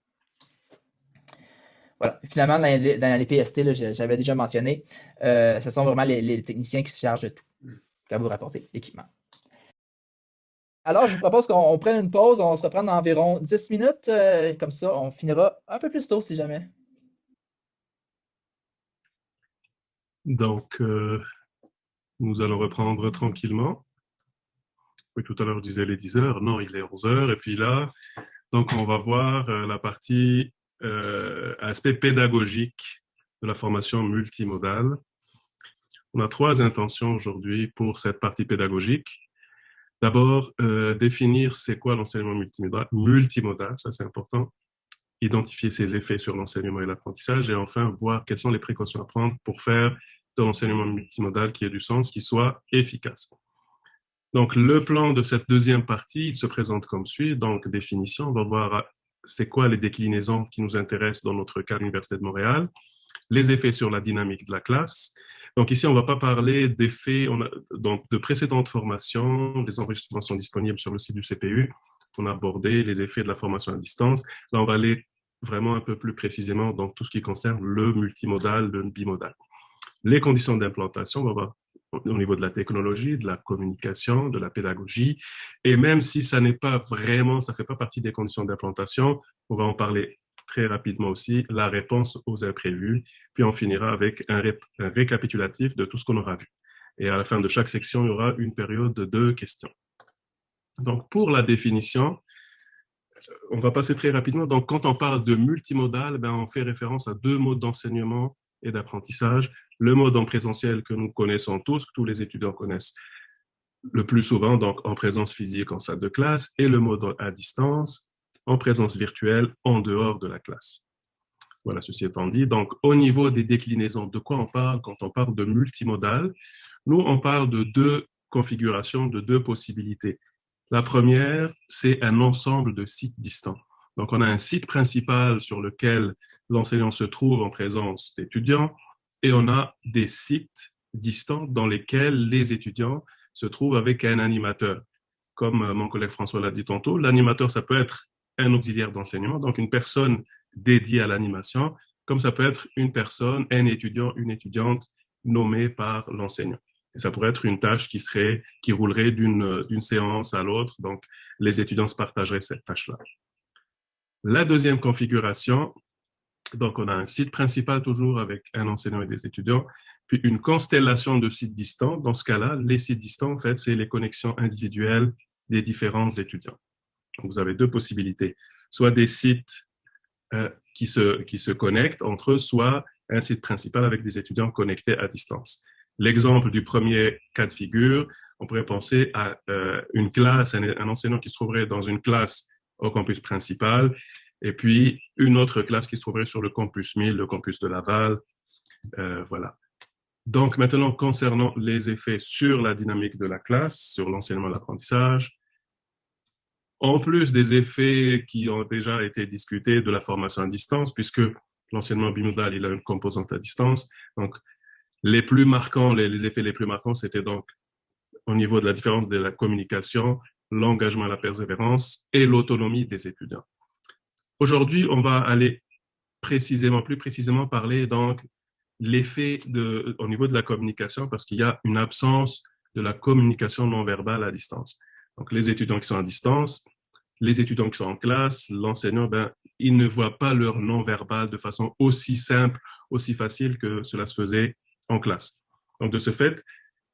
Voilà. Finalement, dans les PST, là, j'avais déjà mentionné, ce sont vraiment les techniciens qui se chargent de tout quand vous rapportez l'équipement. Alors, je vous propose qu'on prenne une pause. On se reprend dans environ 10 minutes. Comme ça, on finira un peu plus tôt si jamais. Donc, nous allons reprendre tranquillement. Oui, tout à l'heure, je disais les 10 heures. Non, il est 11 heures. Et puis là, donc, on va voir la partie aspect pédagogique de la formation multimodale. On a 3 intentions aujourd'hui pour cette partie pédagogique. D'abord, définir c'est quoi l'enseignement multimodal, ça c'est important. Identifier ses effets sur l'enseignement et l'apprentissage et enfin voir quelles sont les précautions à prendre pour faire de l'enseignement multimodal qui ait du sens, qui soit efficace. Donc, le plan de cette deuxième partie, il se présente comme suit. Donc, définition, on va voir c'est quoi les déclinaisons qui nous intéressent dans notre cas de l'Université de Montréal, les effets sur la dynamique de la classe. Donc ici, on ne va pas parler d'effets donc de précédentes formations. Les enregistrements sont disponibles sur le site du CPU. On a abordé les effets de la formation à distance. Là, on va aller vraiment un peu plus précisément dans tout ce qui concerne le multimodal, le bimodal. Les conditions d'implantation, on va voir au niveau de la technologie, de la communication, de la pédagogie. Et même si ça n'est pas vraiment, ça ne fait pas partie des conditions d'implantation, on va en parler très rapidement aussi, la réponse aux imprévus, puis on finira avec un récapitulatif de tout ce qu'on aura vu. Et à la fin de chaque section, il y aura une période de questions. Donc, pour la définition, on va passer très rapidement. Donc, quand on parle de multimodal, on fait référence à 2 modes d'enseignement et d'apprentissage, le mode en présentiel que nous connaissons tous, que tous les étudiants connaissent le plus souvent, donc en présence physique en salle de classe, et le mode à distance, en présence virtuelle, en dehors de la classe. Voilà, ceci étant dit, donc au niveau des déclinaisons, de quoi on parle quand on parle de multimodal? Nous, on parle de deux configurations, de deux possibilités. La première, c'est un ensemble de sites distants. Donc, on a un site principal sur lequel l'enseignant se trouve en présence d'étudiants et on a des sites distants dans lesquels les étudiants se trouvent avec un animateur. Comme mon collègue François l'a dit tantôt, l'animateur, ça peut être un auxiliaire d'enseignement, donc une personne dédiée à l'animation, comme ça peut être une personne, un étudiant, une étudiante nommée par l'enseignant. Et ça pourrait être une tâche qui roulerait d'une séance à l'autre. Donc, les étudiants se partageraient cette tâche-là. La deuxième configuration, donc on a un site principal toujours avec un enseignant et des étudiants, puis une constellation de sites distants. Dans ce cas-là, les sites distants, en fait, c'est les connexions individuelles des différents étudiants. Donc, vous avez deux possibilités. Soit des sites qui se connectent entre eux, soit un site principal avec des étudiants connectés à distance. L'exemple du premier cas de figure, on pourrait penser à une classe, un enseignant qui se trouverait dans une classe au campus principal, et puis une autre classe qui se trouverait sur le campus 1000, le campus de Laval. Voilà. Donc maintenant, concernant les effets sur la dynamique de la classe, sur l'enseignement et l'apprentissage, en plus des effets qui ont déjà été discutés de la formation à distance, puisque l'enseignement bimodal, il a une composante à distance. Donc, les plus marquants, les effets les plus marquants, c'était donc au niveau de la différence de la communication, l'engagement et la persévérance et l'autonomie des étudiants. Aujourd'hui, on va aller plus précisément parler donc l'effet au niveau de la communication parce qu'il y a une absence de la communication non verbale à distance. Donc, les étudiants qui sont à distance, les étudiants qui sont en classe, l'enseignant, ils ne voient pas leur non-verbal de façon aussi simple, aussi facile que cela se faisait en classe. Donc, de ce fait,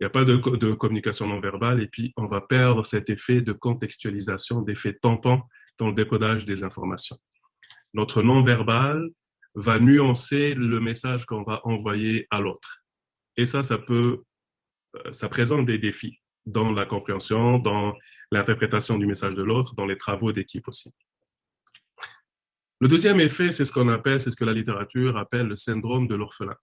il n'y a pas de communication non-verbale et puis on va perdre cet effet de contextualisation, d'effet tampon dans le décodage des informations. Notre non-verbal va nuancer le message qu'on va envoyer à l'autre. Et ça présente des défis dans la compréhension, dans l'interprétation du message de l'autre, dans les travaux d'équipe aussi. Le deuxième effet, c'est ce que la littérature appelle le syndrome de l'orphelin.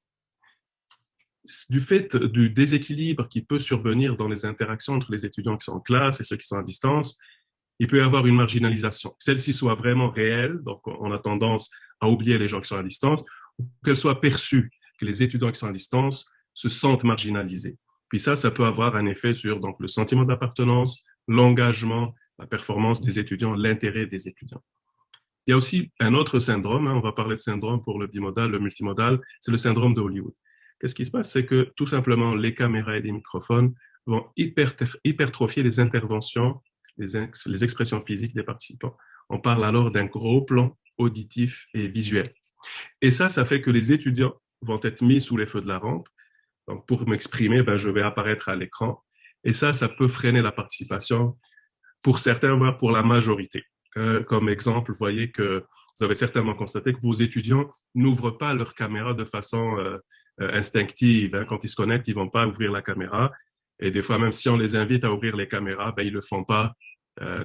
Du fait du déséquilibre qui peut survenir dans les interactions entre les étudiants qui sont en classe et ceux qui sont à distance, il peut y avoir une marginalisation. Celle-ci soit vraiment réelle, donc on a tendance à oublier les gens qui sont à distance, ou qu'elle soit perçue, que les étudiants qui sont à distance se sentent marginalisés. Puis ça peut avoir un effet sur donc, le sentiment d'appartenance, l'engagement, la performance des étudiants, l'intérêt des étudiants. Il y a aussi un autre syndrome, on va parler de syndrome pour le bimodal, le multimodal, c'est le syndrome de Hollywood. Qu'est-ce qui se passe? C'est que tout simplement, les caméras et les microphones vont hypertrophier les interventions, les expressions physiques des participants. On parle alors d'un gros plan auditif et visuel. Et ça fait que les étudiants vont être mis sous les feux de la rampe. Donc, pour m'exprimer, je vais apparaître à l'écran. Et ça peut freiner la participation pour certains, voire pour la majorité. Comme exemple, vous voyez que vous avez certainement constaté que vos étudiants n'ouvrent pas leur caméra de façon instinctive. Quand ils se connectent, ils vont pas ouvrir la caméra. Et des fois, même si on les invite à ouvrir les caméras, ils le font pas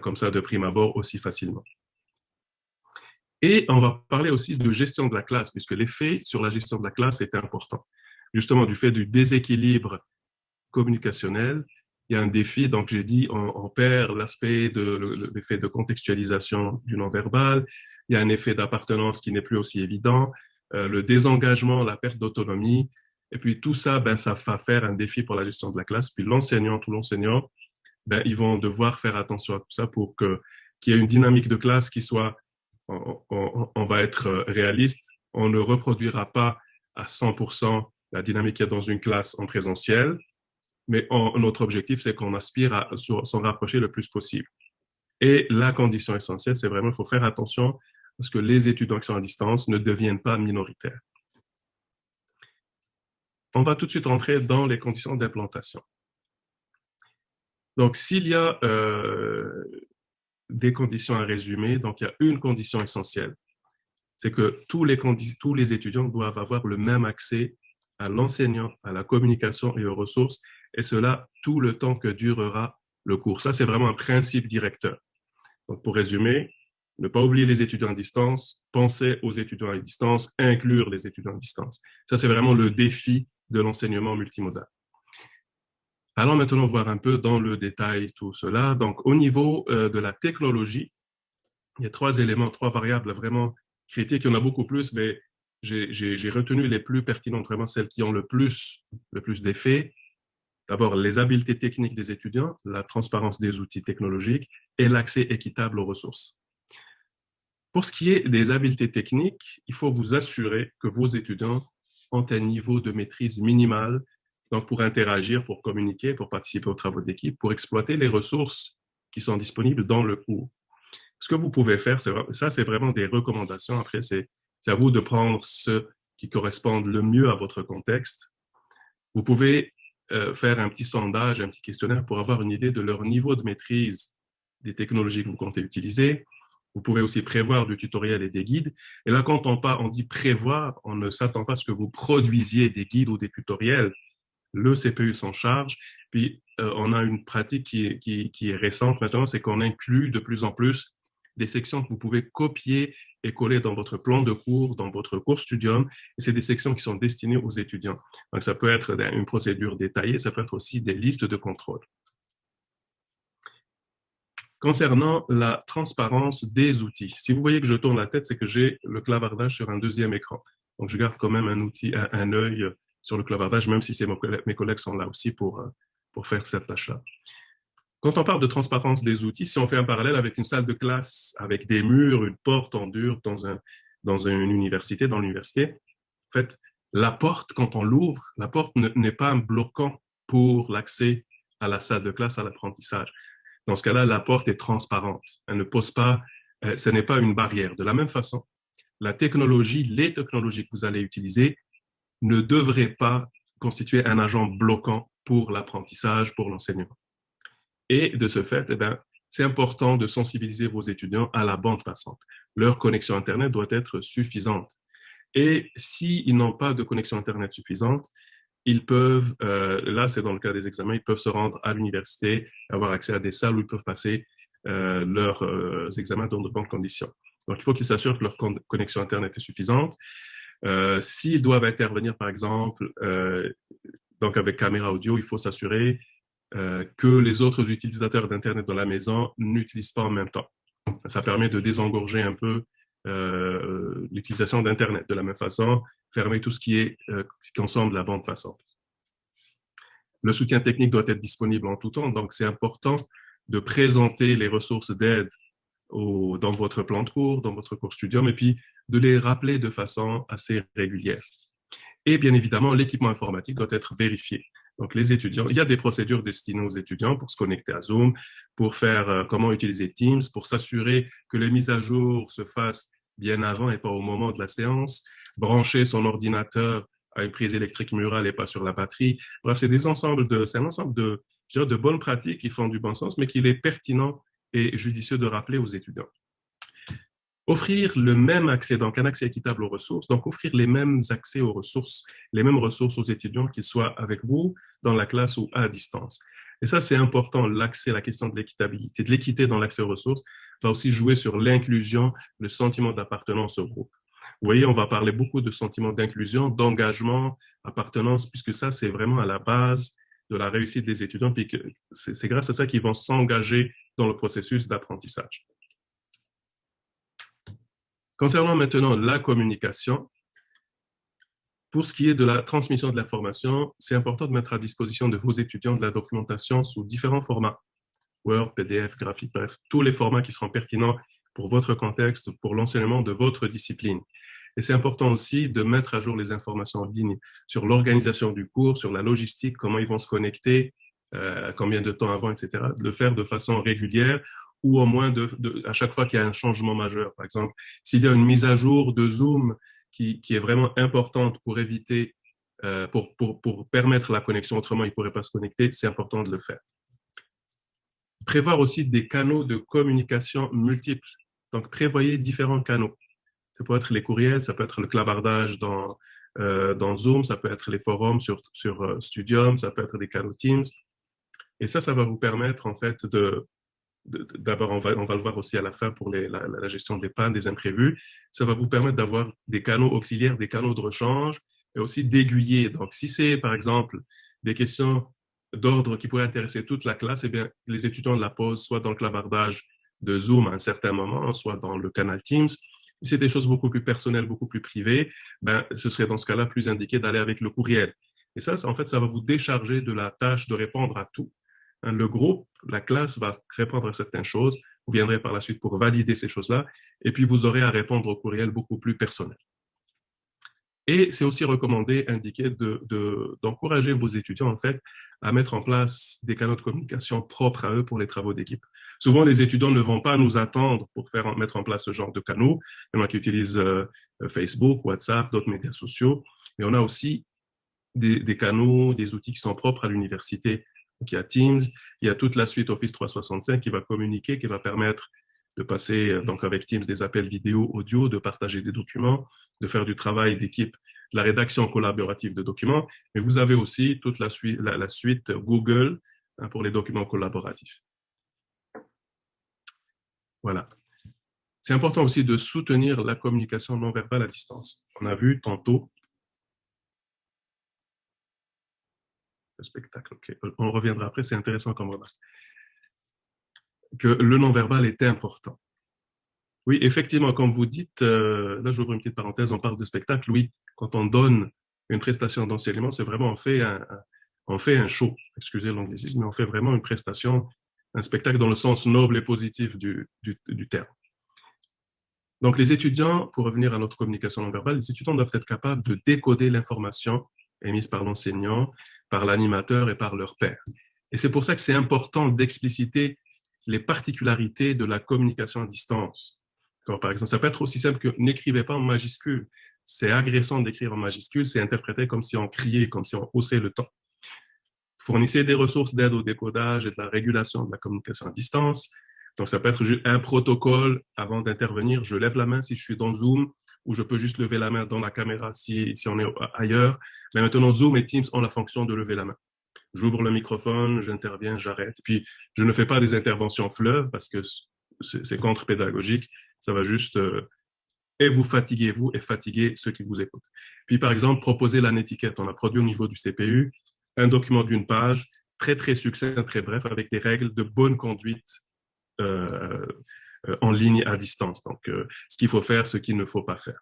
comme ça de prime abord aussi facilement. Et on va parler aussi de gestion de la classe, puisque l'effet sur la gestion de la classe est important. Justement, du fait du déséquilibre communicationnel, il y a un défi. Donc, j'ai dit, on perd l'aspect de l'effet de contextualisation du non-verbal. Il y a un effet d'appartenance qui n'est plus aussi évident, le désengagement, la perte d'autonomie. Et puis, tout ça, ça va faire un défi pour la gestion de la classe. Puis, tout l'enseignant, ils vont devoir faire attention à tout ça pour qu'il y ait une dynamique de classe qui soit, on va être réaliste. On ne reproduira pas à 100% la dynamique qu'il y a dans une classe en présentiel. Mais notre objectif, c'est qu'on aspire à s'en rapprocher le plus possible. Et la condition essentielle, c'est vraiment, il faut faire attention à ce que les étudiants qui sont à distance ne deviennent pas minoritaires. On va tout de suite rentrer dans les conditions d'implantation. Donc, s'il y a des conditions à résumer, donc il y a une condition essentielle, c'est que tous les étudiants doivent avoir le même accès à l'enseignant, à la communication et aux ressources, et cela tout le temps que durera le cours. Ça, c'est vraiment un principe directeur. Donc, pour résumer, ne pas oublier les étudiants à distance, penser aux étudiants à distance, inclure les étudiants à distance. Ça, c'est vraiment le défi de l'enseignement multimodal. Allons maintenant voir un peu dans le détail tout cela. Donc, au niveau de la technologie, il y a trois éléments, trois variables vraiment critiques. Il y en a beaucoup plus, mais j'ai retenu les plus pertinentes, vraiment celles qui ont le plus d'effet. D'abord, les habiletés techniques des étudiants, la transparence des outils technologiques et l'accès équitable aux ressources. Pour ce qui est des habiletés techniques, il faut vous assurer que vos étudiants ont un niveau de maîtrise minimal, donc pour interagir, pour communiquer, pour participer aux travaux d'équipe, pour exploiter les ressources qui sont disponibles dans le cours. Ce que vous pouvez faire, ça c'est vraiment des recommandations. Après, c'est à vous de prendre ceux qui correspondent le mieux à votre contexte. Vous pouvez faire un petit sondage, un petit questionnaire pour avoir une idée de leur niveau de maîtrise des technologies que vous comptez utiliser. Vous pouvez aussi prévoir du tutoriel et des guides. Et là, quand on dit prévoir, on ne s'attend pas à ce que vous produisiez des guides ou des tutoriels. Le CPU s'en charge. Puis, on a une pratique qui est récente maintenant, c'est qu'on inclut de plus en plus des sections que vous pouvez copier et coller dans votre plan de cours, dans votre cours Studium. Et c'est des sections qui sont destinées aux étudiants. Donc, ça peut être une procédure détaillée, ça peut être aussi des listes de contrôle. Concernant la transparence des outils, si vous voyez que je tourne la tête, c'est que j'ai le clavardage sur un deuxième écran. Donc, je garde quand même un œil sur le clavardage, même si mes collègues sont là aussi pour faire cette tâche-là. Quand on parle de transparence des outils, si on fait un parallèle avec une salle de classe, avec des murs, une porte en dur dans une université, dans l'université, en fait, la porte, quand on l'ouvre, la porte n'est pas un bloquant pour l'accès à la salle de classe, à l'apprentissage. Dans ce cas-là, la porte est transparente. Elle ne pose pas, ce n'est pas une barrière. De la même façon, les technologies que vous allez utiliser ne devraient pas constituer un agent bloquant pour l'apprentissage, pour l'enseignement. Et de ce fait, c'est important de sensibiliser vos étudiants à la bande passante. Leur connexion Internet doit être suffisante. Et s'ils n'ont pas de connexion Internet suffisante, ils peuvent, là c'est dans le cas des examens, ils peuvent se rendre à l'université, avoir accès à des salles où ils peuvent passer leurs examens dans de bonnes conditions. Donc il faut qu'ils s'assurent que leur connexion Internet est suffisante. S'ils doivent intervenir, par exemple, donc avec caméra audio, il faut s'assurer que les autres utilisateurs d'Internet dans la maison n'utilisent pas en même temps. Ça permet de désengorger un peu l'utilisation d'Internet. De la même façon, fermer tout ce qui consomme de la bande passante. Le soutien technique doit être disponible en tout temps, donc c'est important de présenter les ressources d'aide dans votre plan de cours, dans votre cours Studium, et puis de les rappeler de façon assez régulière. Et bien évidemment, l'équipement informatique doit être vérifié. Donc, les étudiants, il y a des procédures destinées aux étudiants pour se connecter à Zoom, pour faire comment utiliser Teams, pour s'assurer que les mises à jour se fassent bien avant et pas au moment de la séance, brancher son ordinateur à une prise électrique murale et pas sur la batterie. Bref, c'est un ensemble de bonnes pratiques qui font du bon sens, mais qu'il est pertinent et judicieux de rappeler aux étudiants. Offrir le même accès, donc un accès équitable aux ressources, donc offrir les mêmes accès aux ressources, les mêmes ressources aux étudiants, qu'ils soient avec vous, dans la classe ou à distance. Et ça, c'est important, l'accès, la question de l'équitabilité, de l'équité dans l'accès aux ressources, va aussi jouer sur l'inclusion, le sentiment d'appartenance au groupe. Vous voyez, on va parler beaucoup de sentiment d'inclusion, d'engagement, appartenance, puisque ça, c'est vraiment à la base de la réussite des étudiants, puis c'est grâce à ça qu'ils vont s'engager dans le processus d'apprentissage. Concernant maintenant la communication, pour ce qui est de la transmission de l'information, c'est important de mettre à disposition de vos étudiants de la documentation sous différents formats, Word, PDF, graphique, bref, tous les formats qui seront pertinents pour votre contexte, pour l'enseignement de votre discipline. Et c'est important aussi de mettre à jour les informations en ligne sur l'organisation du cours, sur la logistique, comment ils vont se connecter, combien de temps avant, etc. De le faire de façon régulière ou au moins à chaque fois qu'il y a un changement majeur. Par exemple, s'il y a une mise à jour de Zoom qui est vraiment importante pour éviter, pour permettre la connexion, autrement ils ne pourraient pas se connecter, c'est important de le faire. Prévoir aussi des canaux de communication multiples. Donc, prévoyez différents canaux. Ça peut être les courriels, ça peut être le clavardage dans Zoom, ça peut être les forums sur Studium, ça peut être des canaux Teams. Et ça va vous permettre, en fait, d'abord, on va le voir aussi à la fin pour la gestion des pannes, des imprévus. Ça va vous permettre d'avoir des canaux auxiliaires, des canaux de rechange et aussi d'aiguiller. Donc, si c'est, par exemple, des questions d'ordre qui pourraient intéresser toute la classe, eh bien, les étudiants la posent soit dans le clavardage de Zoom à un certain moment, soit dans le canal Teams. Si c'est des choses beaucoup plus personnelles, beaucoup plus privées, ben, ce serait dans ce cas-là plus indiqué d'aller avec le courriel. Et ça, en fait, ça va vous décharger de la tâche de répondre à tout. Le groupe, la classe va répondre à certaines choses. Vous viendrez par la suite pour valider ces choses-là. Et puis, vous aurez à répondre au courriel beaucoup plus personnel. Et c'est aussi recommandé, indiqué d'encourager vos étudiants, en fait, à mettre en place des canaux de communication propres à eux pour les travaux d'équipe. Souvent, les étudiants ne vont pas nous attendre pour mettre en place ce genre de canaux. Il y en a qui utilisent Facebook, WhatsApp, d'autres médias sociaux. Mais on a aussi des canaux, des outils qui sont propres à l'université. Donc, il y a Teams, il y a toute la suite Office 365 qui va communiquer, qui va permettre de passer donc avec Teams des appels vidéo, audio, de partager des documents, de faire du travail d'équipe, de la rédaction collaborative de documents. Mais vous avez aussi toute la suite Google pour les documents collaboratifs. Voilà. C'est important aussi de soutenir la communication non verbale à distance. On a vu tantôt le spectacle. Okay. On reviendra après, c'est intéressant comme remarque. Que le non-verbal est important. Oui, effectivement, comme vous dites, là j'ouvre une petite parenthèse, on parle de spectacle, oui, quand on donne une prestation d'enseignement, c'est vraiment, on fait un show, excusez l'anglicisme, mais on fait vraiment une prestation, un spectacle dans le sens noble et positif du terme. Donc les étudiants, pour revenir à notre communication non verbale, les étudiants doivent être capables de décoder l'information émise par l'enseignant, par l'animateur et par leur pairs. Et c'est pour ça que c'est important d'expliciter les particularités de la communication à distance. Comme par exemple, ça peut être aussi simple que n'écrivez pas en majuscule. C'est agressant d'écrire en majuscule, c'est interprété comme si on criait, comme si on haussait le ton. Fournissez des ressources d'aide au décodage et de la régulation de la communication à distance. Donc, ça peut être juste un protocole avant d'intervenir. Je lève la main si je suis dans Zoom, ou je peux juste lever la main dans la caméra si on est ailleurs. Mais maintenant, Zoom et Teams ont la fonction de lever la main. J'ouvre le microphone, j'interviens, j'arrête. Puis, je ne fais pas des interventions fleuves parce que c'est contre-pédagogique. Ça va juste et vous fatiguer, vous, et fatiguer ceux qui vous écoutent. Puis, par exemple, proposer la étiquette. On a produit au niveau du CPU un document d'une page, très, très succinct, très bref, avec des règles de bonne conduite en ligne à distance. Donc, ce qu'il faut faire, ce qu'il ne faut pas faire.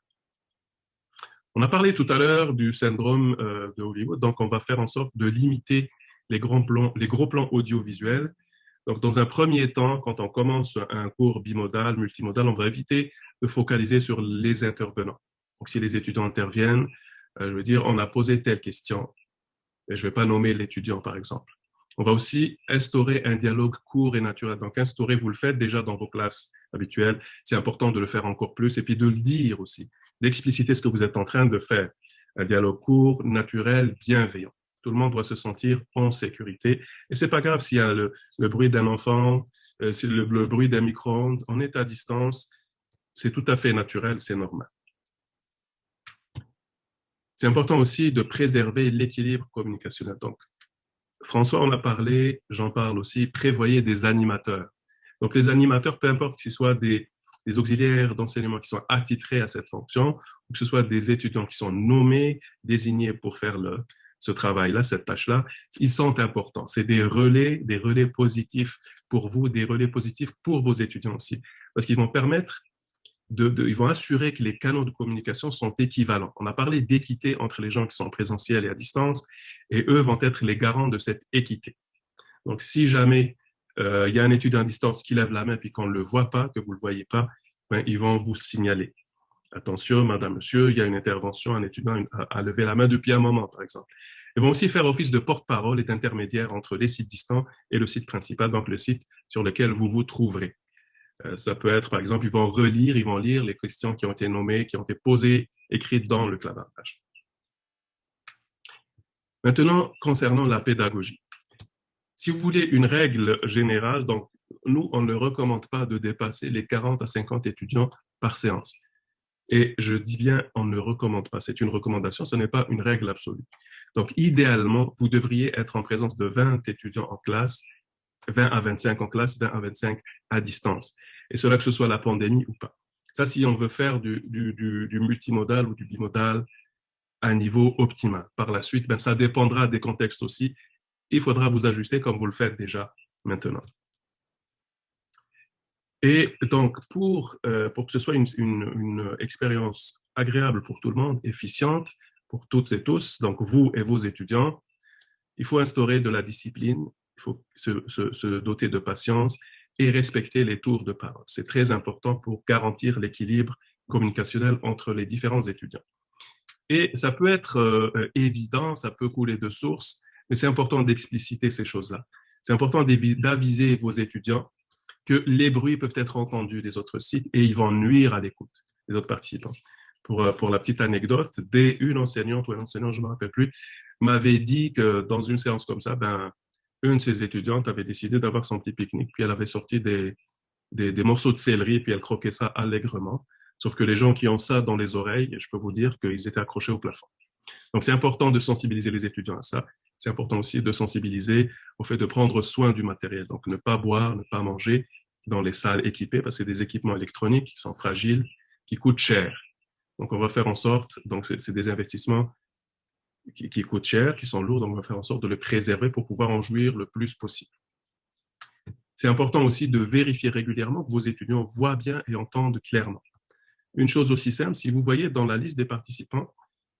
On a parlé tout à l'heure du syndrome de Hollywood, donc on va faire en sorte de limiter les gros plans audiovisuels. Donc, dans un premier temps, quand on commence un cours bimodal, multimodal, on va éviter de focaliser sur les intervenants. Donc, si les étudiants interviennent, je veux dire, on a posé telle question, et je ne vais pas nommer l'étudiant, par exemple. On va aussi instaurer un dialogue court et naturel. Donc, instaurer, vous le faites déjà dans vos classes habituelles. C'est important de le faire encore plus et puis de le dire aussi, d'expliciter ce que vous êtes en train de faire. Un dialogue court, naturel, bienveillant. Tout le monde doit se sentir en sécurité. Et c'est pas grave s'il y a le bruit d'un enfant, le bruit d'un micro-ondes. On est à distance. C'est tout à fait naturel, c'est normal. C'est important aussi de préserver l'équilibre communicationnel. Donc, François en a parlé, j'en parle aussi, prévoyez des animateurs. Donc, les animateurs, peu importe qu'ils soient des auxiliaires d'enseignement qui sont attitrés à cette fonction, ou que ce soit des étudiants qui sont nommés, désignés pour faire ce travail-là, cette tâche-là, ils sont importants. C'est des relais positifs pour vous, des relais positifs pour vos étudiants aussi, parce qu'ils vont permettre ils vont assurer que les canaux de communication sont équivalents. On a parlé d'équité entre les gens qui sont en présentiel et à distance, et eux vont être les garants de cette équité. Donc, si jamais il y a un étudiant à distance qui lève la main puis qu'on ne le voit pas, que vous ne le voyez pas, ben, ils vont vous signaler. Attention, madame, monsieur, il y a une intervention, un étudiant a levé la main depuis un moment, par exemple. Ils vont aussi faire office de porte-parole et d'intermédiaire entre les sites distants et le site principal, donc le site sur lequel vous vous trouverez. Ça peut être, par exemple, ils vont lire les questions qui ont été nommées, qui ont été posées, écrites dans le clavardage. Maintenant, concernant la pédagogie. Si vous voulez une règle générale, donc, nous, on ne recommande pas de dépasser les 40 à 50 étudiants par séance. Et je dis bien, on ne recommande pas. C'est une recommandation, ce n'est pas une règle absolue. Donc, idéalement, vous devriez être en présence de 20 étudiants en classe, 20 à 25 en classe, 20 à 25 à distance. Et cela que ce soit la pandémie ou pas. Ça, si on veut faire du multimodal ou du bimodal à un niveau optimal. Par la suite, ben, ça dépendra des contextes aussi. Il faudra vous ajuster comme vous le faites déjà maintenant. Et donc, pour que ce soit une expérience agréable pour tout le monde, efficiente pour toutes et tous, donc vous et vos étudiants, il faut instaurer de la discipline, il faut se doter de patience et respecter les tours de parole. C'est très important pour garantir l'équilibre communicationnel entre les différents étudiants. Et ça peut être évident, ça peut couler de source, mais c'est important d'expliciter ces choses-là. C'est important d'aviser vos étudiants que les bruits peuvent être entendus des autres sites et ils vont nuire à l'écoute des autres participants. Pour la petite anecdote, une enseignante ou un enseignant, je ne me rappelle plus, m'avait dit que dans une séance comme ça, ben, une de ses étudiantes avait décidé d'avoir son petit pique-nique, puis elle avait sorti des morceaux de céleri, puis elle croquait ça allègrement. Sauf que les gens qui ont ça dans les oreilles, je peux vous dire qu'ils étaient accrochés au plafond. Donc, c'est important de sensibiliser les étudiants à ça. C'est important aussi de sensibiliser au fait de prendre soin du matériel. Donc, ne pas boire, ne pas manger dans les salles équipées, parce que c'est des équipements électroniques qui sont fragiles, qui coûtent cher. Donc, on va faire en sorte, donc c'est des investissements qui coûtent cher, qui sont lourds, donc on va faire en sorte de les préserver pour pouvoir en jouir le plus possible. C'est important aussi de vérifier régulièrement que vos étudiants voient bien et entendent clairement. Une chose aussi simple, si vous voyez dans la liste des participants,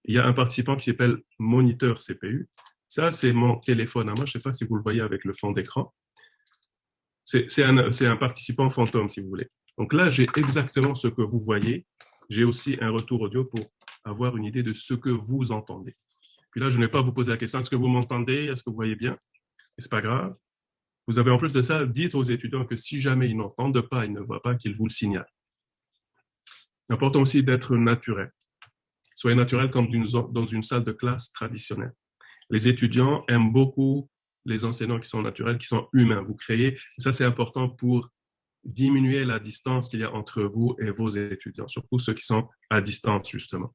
il y a un participant qui s'appelle moniteur CPU. Ça, c'est mon téléphone à moi. Je ne sais pas si vous le voyez avec le fond d'écran. C'est un participant fantôme, si vous voulez. Donc là, j'ai exactement ce que vous voyez. J'ai aussi un retour audio pour avoir une idée de ce que vous entendez. Puis là, je ne vais pas vous poser la question, est-ce que vous m'entendez? Est-ce que vous voyez bien? Et c'est pas grave. Vous avez en plus de ça, dites aux étudiants que si jamais ils n'entendent pas, ils ne voient pas, qu'ils vous le signalent. C'est important aussi d'être naturel. Soyez naturel comme dans une salle de classe traditionnelle. Les étudiants aiment beaucoup les enseignants qui sont naturels, qui sont humains. Vous créez, et ça c'est important pour diminuer la distance qu'il y a entre vous et vos étudiants, surtout ceux qui sont à distance justement.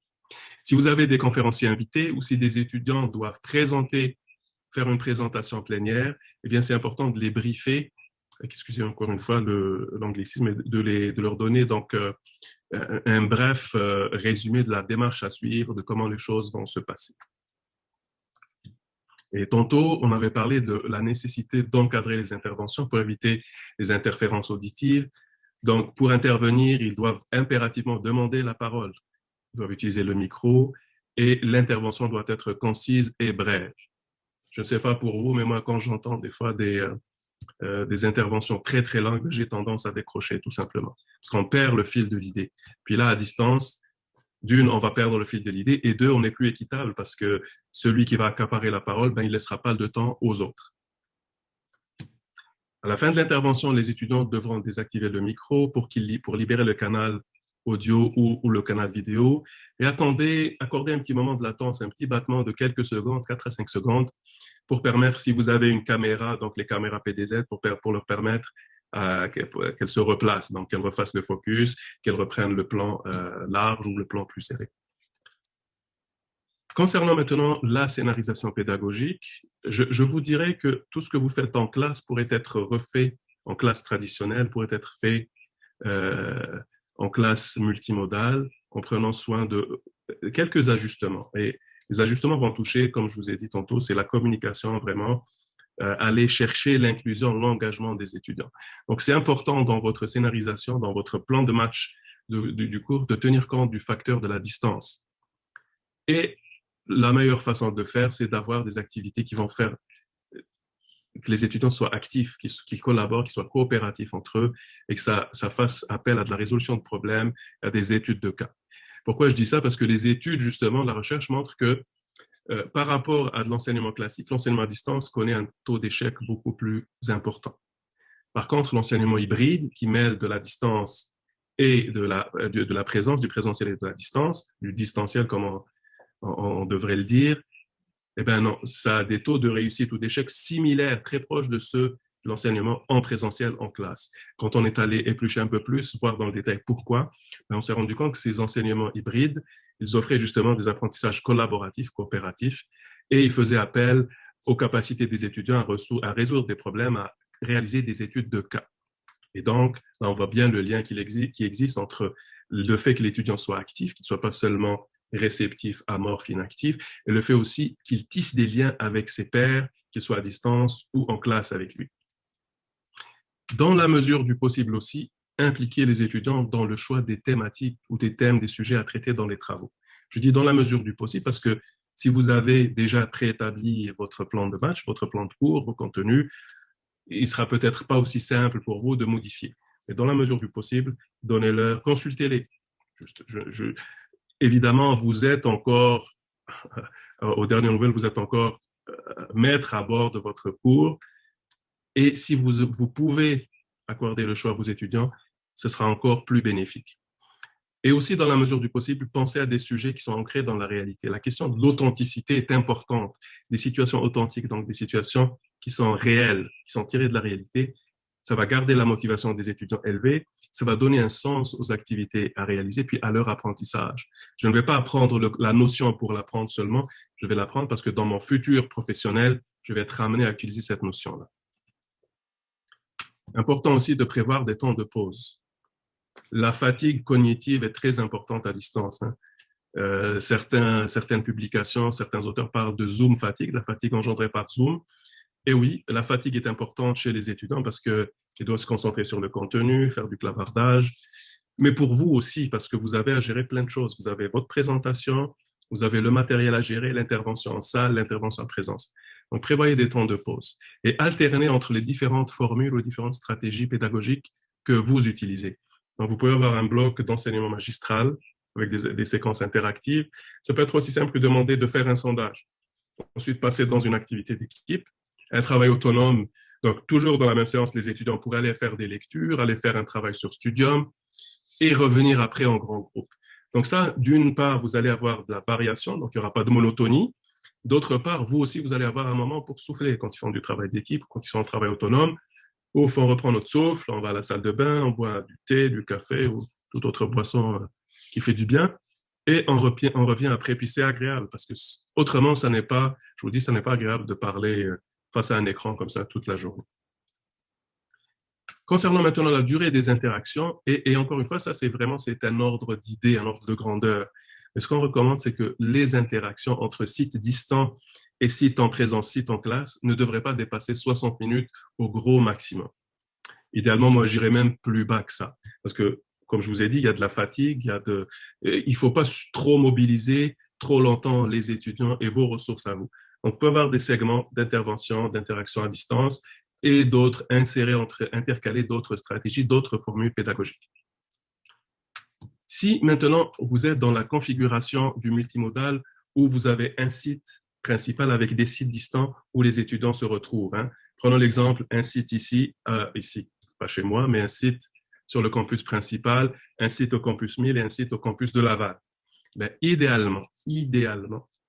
Si vous avez des conférenciers invités ou si des étudiants doivent faire une présentation plénière, eh bien c'est important de les briefer, excusez encore une fois l'anglicisme, de leur donner donc un bref résumé de la démarche à suivre, de comment les choses vont se passer. Et tantôt, on avait parlé de la nécessité d'encadrer les interventions pour éviter les interférences auditives. Donc, pour intervenir, ils doivent impérativement demander la parole. Ils doivent utiliser le micro et l'intervention doit être concise et brève. Je ne sais pas pour vous, mais moi, quand j'entends des fois des interventions très, très longues, j'ai tendance à décrocher tout simplement. Parce qu'on perd le fil de l'idée. Puis là, à distance, d'une, on va perdre le fil de l'idée, et deux, on n'est plus équitable parce que celui qui va accaparer la parole, ben, il ne laissera pas de temps aux autres. À la fin de l'intervention, les étudiants devront désactiver le micro pour libérer le canal audio ou le canal vidéo et accordez un petit moment de latence, un petit battement de quelques secondes, 4 à 5 secondes, pour permettre, si vous avez une caméra, donc les caméras PDZ, pour leur permettre qu'elles se replacent, donc qu'elles refassent le focus, qu'elles reprennent le plan large ou le plan plus serré. Concernant maintenant la scénarisation pédagogique, je vous dirais que tout ce que vous faites en classe pourrait être refait en classe traditionnelle, pourrait être fait en classe multimodale, en prenant soin de quelques ajustements. Et les ajustements vont toucher, comme je vous ai dit tantôt, c'est la communication vraiment, aller chercher l'inclusion, l'engagement des étudiants. Donc, c'est important dans votre scénarisation, dans votre plan de match du cours, de tenir compte du facteur de la distance. Et la meilleure façon de faire, c'est d'avoir des activités qui vont faire que les étudiants soient actifs, qu'ils collaborent, qu'ils soient coopératifs entre eux et que ça fasse appel à de la résolution de problèmes, à des études de cas. Pourquoi je dis ça? Parce que les études, justement, la recherche montre que par rapport à de l'enseignement classique, l'enseignement à distance connaît un taux d'échec beaucoup plus important. Par contre, l'enseignement hybride, qui mêle de la distance et de la présence, du présentiel et de la distance, du distanciel comme on devrait le dire, eh bien non, ça a des taux de réussite ou d'échec similaires, très proches de ceux l'enseignement en présentiel en classe. Quand on est allé éplucher un peu plus, voir dans le détail pourquoi, on s'est rendu compte que ces enseignements hybrides, ils offraient justement des apprentissages collaboratifs, coopératifs, et ils faisaient appel aux capacités des étudiants à résoudre des problèmes, à réaliser des études de cas. Et donc, là, on voit bien le lien qui existe entre le fait que l'étudiant soit actif, qu'il ne soit pas seulement réceptif, amorphe, inactif, et le fait aussi qu'il tisse des liens avec ses pairs, qu'il soit à distance ou en classe avec lui. Dans la mesure du possible aussi, impliquer les étudiants dans le choix des thématiques ou des thèmes, des sujets à traiter dans les travaux. Je dis dans la mesure du possible parce que si vous avez déjà préétabli votre plan de match, votre plan de cours, vos contenus, il sera peut-être pas aussi simple pour vous de modifier. Mais dans la mesure du possible, donnez-leur, consultez-les. Évidemment, vous êtes encore, aux dernières nouvelles, vous êtes encore maître à bord de votre cours. Et si vous pouvez accorder le choix à vos étudiants, ce sera encore plus bénéfique. Et aussi, dans la mesure du possible, pensez à des sujets qui sont ancrés dans la réalité. La question de l'authenticité est importante. Des situations authentiques, donc des situations qui sont réelles, qui sont tirées de la réalité. Ça va garder la motivation des étudiants élevée. Ça va donner un sens aux activités à réaliser, puis à leur apprentissage. Je ne vais pas apprendre la notion pour l'apprendre seulement. Je vais l'apprendre parce que dans mon futur professionnel, je vais être amené à utiliser cette notion-là. Important aussi de prévoir des temps de pause. La fatigue cognitive est très importante à distance. Certaines publications, certains auteurs parlent de Zoom fatigue, la fatigue engendrée par Zoom. Et oui, la fatigue est importante chez les étudiants parce qu'ils doivent se concentrer sur le contenu, faire du clavardage, mais pour vous aussi parce que vous avez à gérer plein de choses. Vous avez votre présentation, vous avez le matériel à gérer, l'intervention en salle, l'intervention en présence. Donc, prévoyez des temps de pause et alternez entre les différentes formules ou différentes stratégies pédagogiques que vous utilisez. Donc, vous pouvez avoir un bloc d'enseignement magistral avec des séquences interactives. Ça peut être aussi simple que demander de faire un sondage. Ensuite, passer dans une activité d'équipe, un travail autonome. Donc, toujours dans la même séance, les étudiants pourraient aller faire des lectures, aller faire un travail sur Studium et revenir après en grand groupe. Donc ça, d'une part, vous allez avoir de la variation, donc il n'y aura pas de monotonie. D'autre part, vous aussi, vous allez avoir un moment pour souffler quand ils font du travail d'équipe, quand ils sont en travail autonome. Au fond, on reprend notre souffle, on va à la salle de bain, on boit du thé, du café ou toute autre boisson qui fait du bien. Et on revient après, puis c'est agréable parce que autrement, ça n'est pas, je vous dis, ça n'est pas agréable de parler face à un écran comme ça toute la journée. Concernant maintenant la durée des interactions, et encore une fois, ça c'est un ordre d'idées, un ordre de grandeur. Mais ce qu'on recommande, c'est que les interactions entre sites distants et sites en présence, sites en classe, ne devraient pas dépasser 60 minutes au gros maximum. Idéalement, moi, j'irais même plus bas que ça. Parce que, comme je vous ai dit, il y a de la fatigue, il ne faut pas trop mobiliser trop longtemps les étudiants et vos ressources à vous. Donc, on peut avoir des segments d'intervention, d'interaction à distance et d'autres intercaler d'autres stratégies, d'autres formules pédagogiques. Si maintenant vous êtes dans la configuration du multimodal où vous avez un site principal avec des sites distants où les étudiants se retrouvent. Prenons l'exemple, un site ici, pas chez moi, mais un site sur le campus principal, un site au campus 1000 et un site au campus de Laval. Mais idéalement,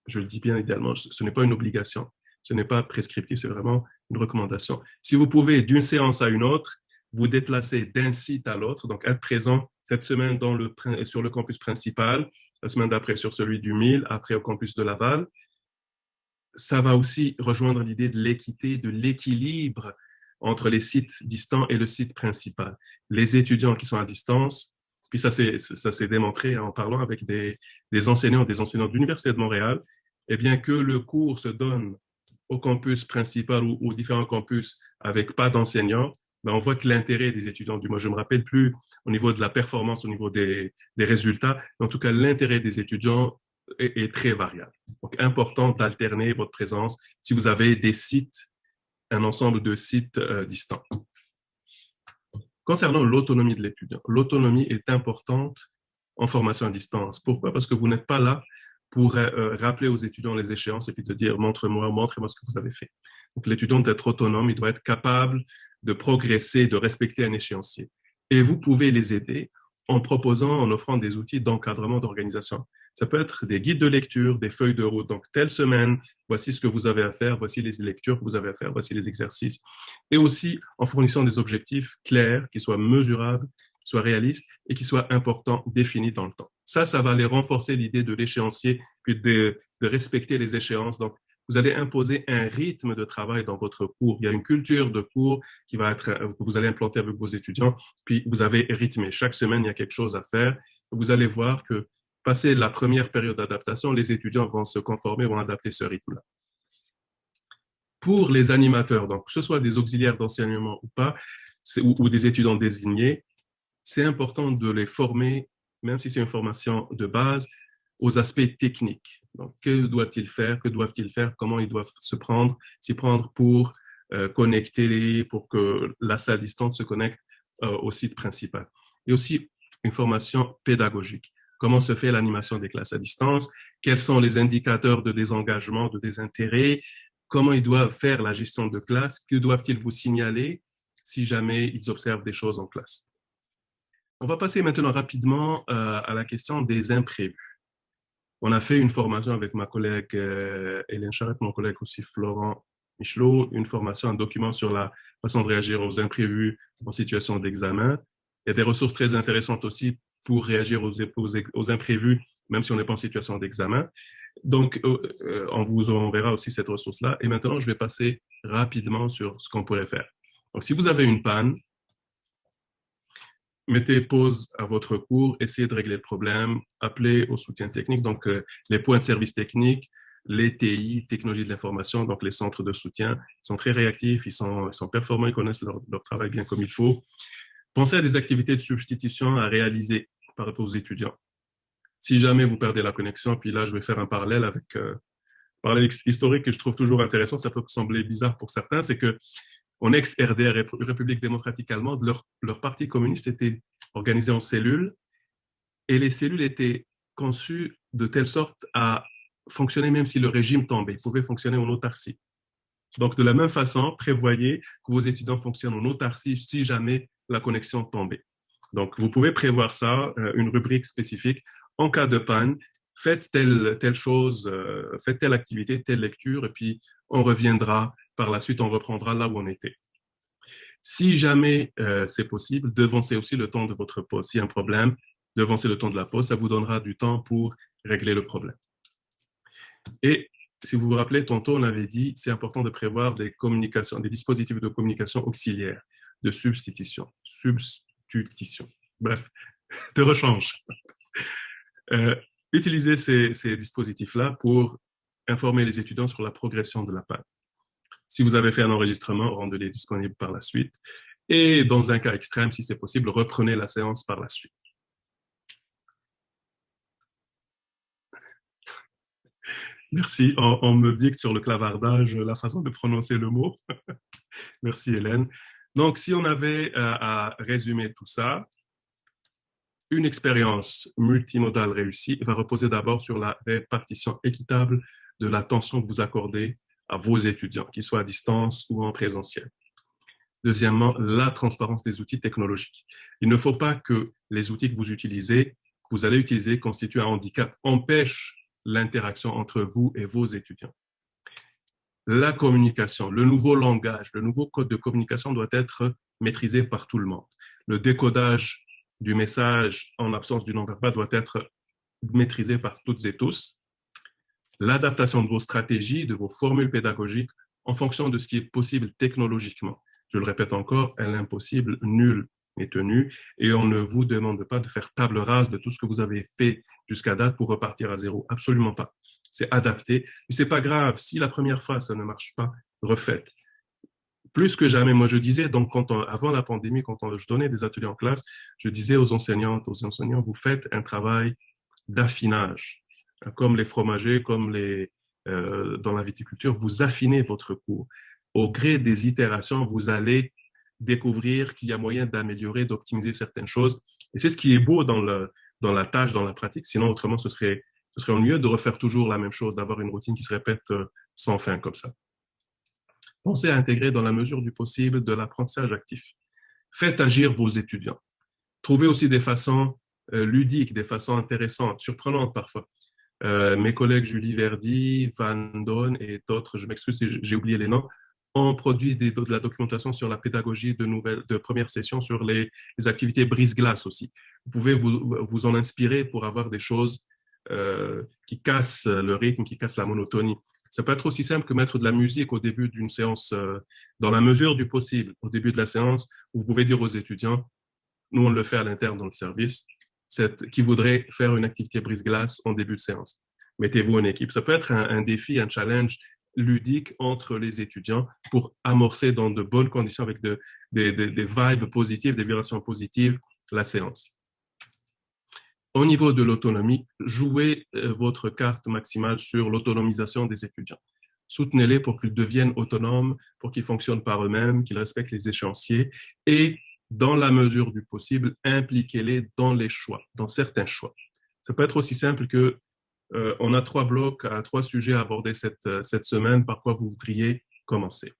je le dis bien idéalement, ce n'est pas une obligation, ce n'est pas prescriptif, c'est vraiment une recommandation. Si vous pouvez, d'une séance à une autre, vous déplacer d'un site à l'autre, donc être présent cette semaine sur le campus principal, la semaine d'après sur celui du 1000, après au campus de Laval, ça va aussi rejoindre l'idée de l'équité, de l'équilibre entre les sites distants et le site principal. Les étudiants qui sont à distance, puis ça s'est démontré en parlant avec des enseignants de l'Université de Montréal, eh bien que le cours se donne au campus principal ou aux différents campus avec pas d'enseignants, ben on voit que l'intérêt des étudiants, du moins je ne me rappelle plus au niveau de la performance, au niveau des résultats, mais en tout cas l'intérêt des étudiants est très variable. Donc important d'alterner votre présence si vous avez des sites, un ensemble de sites distants. Concernant l'autonomie de l'étudiant, l'autonomie est importante en formation à distance. Pourquoi? Parce que vous n'êtes pas là pour rappeler aux étudiants les échéances et puis de dire montrez-moi ce que vous avez fait. Donc l'étudiant doit être autonome, il doit être capable de progresser, de respecter un échéancier. Et vous pouvez les aider en offrant des outils d'encadrement, d'organisation. Ça peut être des guides de lecture, des feuilles de route. Donc, telle semaine, voici ce que vous avez à faire, voici les lectures que vous avez à faire, voici les exercices. Et aussi en fournissant des objectifs clairs, qui soient mesurables, qui soient réalistes et qui soient importants, définis dans le temps. Ça va les renforcer l'idée de l'échéancier, puis de respecter les échéances. Donc, vous allez imposer un rythme de travail dans votre cours. Il y a une culture de cours qui va être, que vous allez implanter avec vos étudiants, puis vous avez rythmé. Chaque semaine, il y a quelque chose à faire. Vous allez voir que, passé la première période d'adaptation, les étudiants vont se conformer, vont adapter ce rythme-là. Pour les animateurs, donc que ce soit des auxiliaires d'enseignement ou pas, ou des étudiants désignés, c'est important de les former, même si c'est une formation de base, aux aspects techniques. Donc, que doit-il faire, que doivent-ils faire, comment ils doivent s'y prendre pour connecter, pour que la salle distante se connecte au site principal. Et aussi une formation pédagogique. Comment se fait l'animation des classes à distance? Quels sont les indicateurs de désengagement, de désintérêt? Comment ils doivent faire la gestion de classe? Que doivent-ils vous signaler si jamais ils observent des choses en classe? On va passer maintenant rapidement à la question des imprévus. On a fait une formation avec ma collègue Hélène Charette, mon collègue aussi Florent Michelot, une formation, un document sur la façon de réagir aux imprévus en situation d'examen. Il y a des ressources très intéressantes aussi pour réagir aux imprévus, même si on n'est pas en situation d'examen. Donc, on vous enverra aussi cette ressource-là. Et maintenant, je vais passer rapidement sur ce qu'on pourrait faire. Donc, si vous avez une panne, mettez pause à votre cours, essayez de régler le problème, appelez au soutien technique, donc les points de service techniques, les TI, technologies de l'information, donc les centres de soutien, sont très réactifs, ils sont performants, ils connaissent leur travail bien comme il faut. Pensez à des activités de substitution à réaliser par vos étudiants. Si jamais vous perdez la connexion, puis là, je vais faire un parallèle avec parallèle historique que je trouve toujours intéressant, ça peut sembler bizarre pour certains, c'est que en ex-RDR, République démocratique allemande, leur parti communiste était organisé en cellules et les cellules étaient conçues de telle sorte à fonctionner même si le régime tombait. Ils pouvaient fonctionner en autarcie. Donc, de la même façon, prévoyez que vos étudiants fonctionnent en autarcie si jamais la connexion tombait. Donc, vous pouvez prévoir ça, une rubrique spécifique. En cas de panne, faites telle chose, faites telle activité, telle lecture, et puis on reviendra par la suite, on reprendra là où on était. Si jamais c'est possible, devancez aussi le temps de votre pause. S'il y a un problème, devancez le temps de la pause, ça vous donnera du temps pour régler le problème. Et si vous vous rappelez, tantôt on avait dit, c'est important de prévoir des communications, des dispositifs de communication auxiliaires, de substitution, bref, de rechange. Utilisez ces dispositifs-là pour informer les étudiants sur la progression de la panne. Si vous avez fait un enregistrement, rendez-les disponibles par la suite. Et dans un cas extrême, si c'est possible, reprenez la séance par la suite. Merci. On me dicte sur le clavardage la façon de prononcer le mot. Merci Hélène. Donc, si on avait à résumer tout ça, une expérience multimodale réussie va reposer d'abord sur la répartition équitable de l'attention que vous accordez à vos étudiants, qu'ils soient à distance ou en présentiel. Deuxièmement, la transparence des outils technologiques. Il ne faut pas que les outils que vous allez utiliser, constituent un handicap, empêchent l'interaction entre vous et vos étudiants. La communication, le nouveau langage, le nouveau code de communication doit être maîtrisé par tout le monde. Le décodage du message en absence du non-verbal doit être maîtrisé par toutes et tous. L'adaptation de vos stratégies, de vos formules pédagogiques en fonction de ce qui est possible technologiquement. Je le répète encore, à l'impossible, nul n'est tenu et on ne vous demande pas de faire table rase de tout ce que vous avez fait jusqu'à date pour repartir à zéro. Absolument pas. C'est adapté. Mais c'est pas grave. Si la première fois, ça ne marche pas, refaites. Plus que jamais, moi je disais, donc avant la pandémie, je donnais des ateliers en classe, je disais aux enseignantes, aux enseignants, vous faites un travail d'affinage. Comme les fromagers, comme dans la viticulture, vous affinez votre cours. Au gré des itérations, vous allez découvrir qu'il y a moyen d'améliorer, d'optimiser certaines choses. Et c'est ce qui est beau dans la tâche, dans la pratique. Sinon, autrement, ce serait mieux de refaire toujours la même chose, d'avoir une routine qui se répète sans fin comme ça. Pensez à intégrer dans la mesure du possible de l'apprentissage actif. Faites agir vos étudiants. Trouvez aussi des façons ludiques, des façons intéressantes, surprenantes parfois. Mes collègues Julie Verdi, Van Doon et d'autres, je m'excuse si j'ai oublié les noms, ont produit de la documentation sur la pédagogie de première session sur les activités brise-glace aussi. Vous pouvez vous en inspirer pour avoir des choses qui cassent le rythme, qui cassent la monotonie. Ça peut être aussi simple que mettre de la musique au début d'une séance, dans la mesure du possible, au début de la séance, où vous pouvez dire aux étudiants, nous on le fait à l'interne dans le service, qui voudrait faire une activité brise-glace en début de séance. Mettez-vous en équipe. Ça peut être un défi, un challenge ludique entre les étudiants pour amorcer dans de bonnes conditions avec des vibes positives, des vibrations positives la séance. Au niveau de l'autonomie, jouez votre carte maximale sur l'autonomisation des étudiants. Soutenez-les pour qu'ils deviennent autonomes, pour qu'ils fonctionnent par eux-mêmes, qu'ils respectent les échéanciers et, dans la mesure du possible, impliquez-les dans les choix, dans certains choix. Ça peut être aussi simple que on a 3 blocs, 3 sujets à aborder cette semaine, par quoi vous voudriez commencer.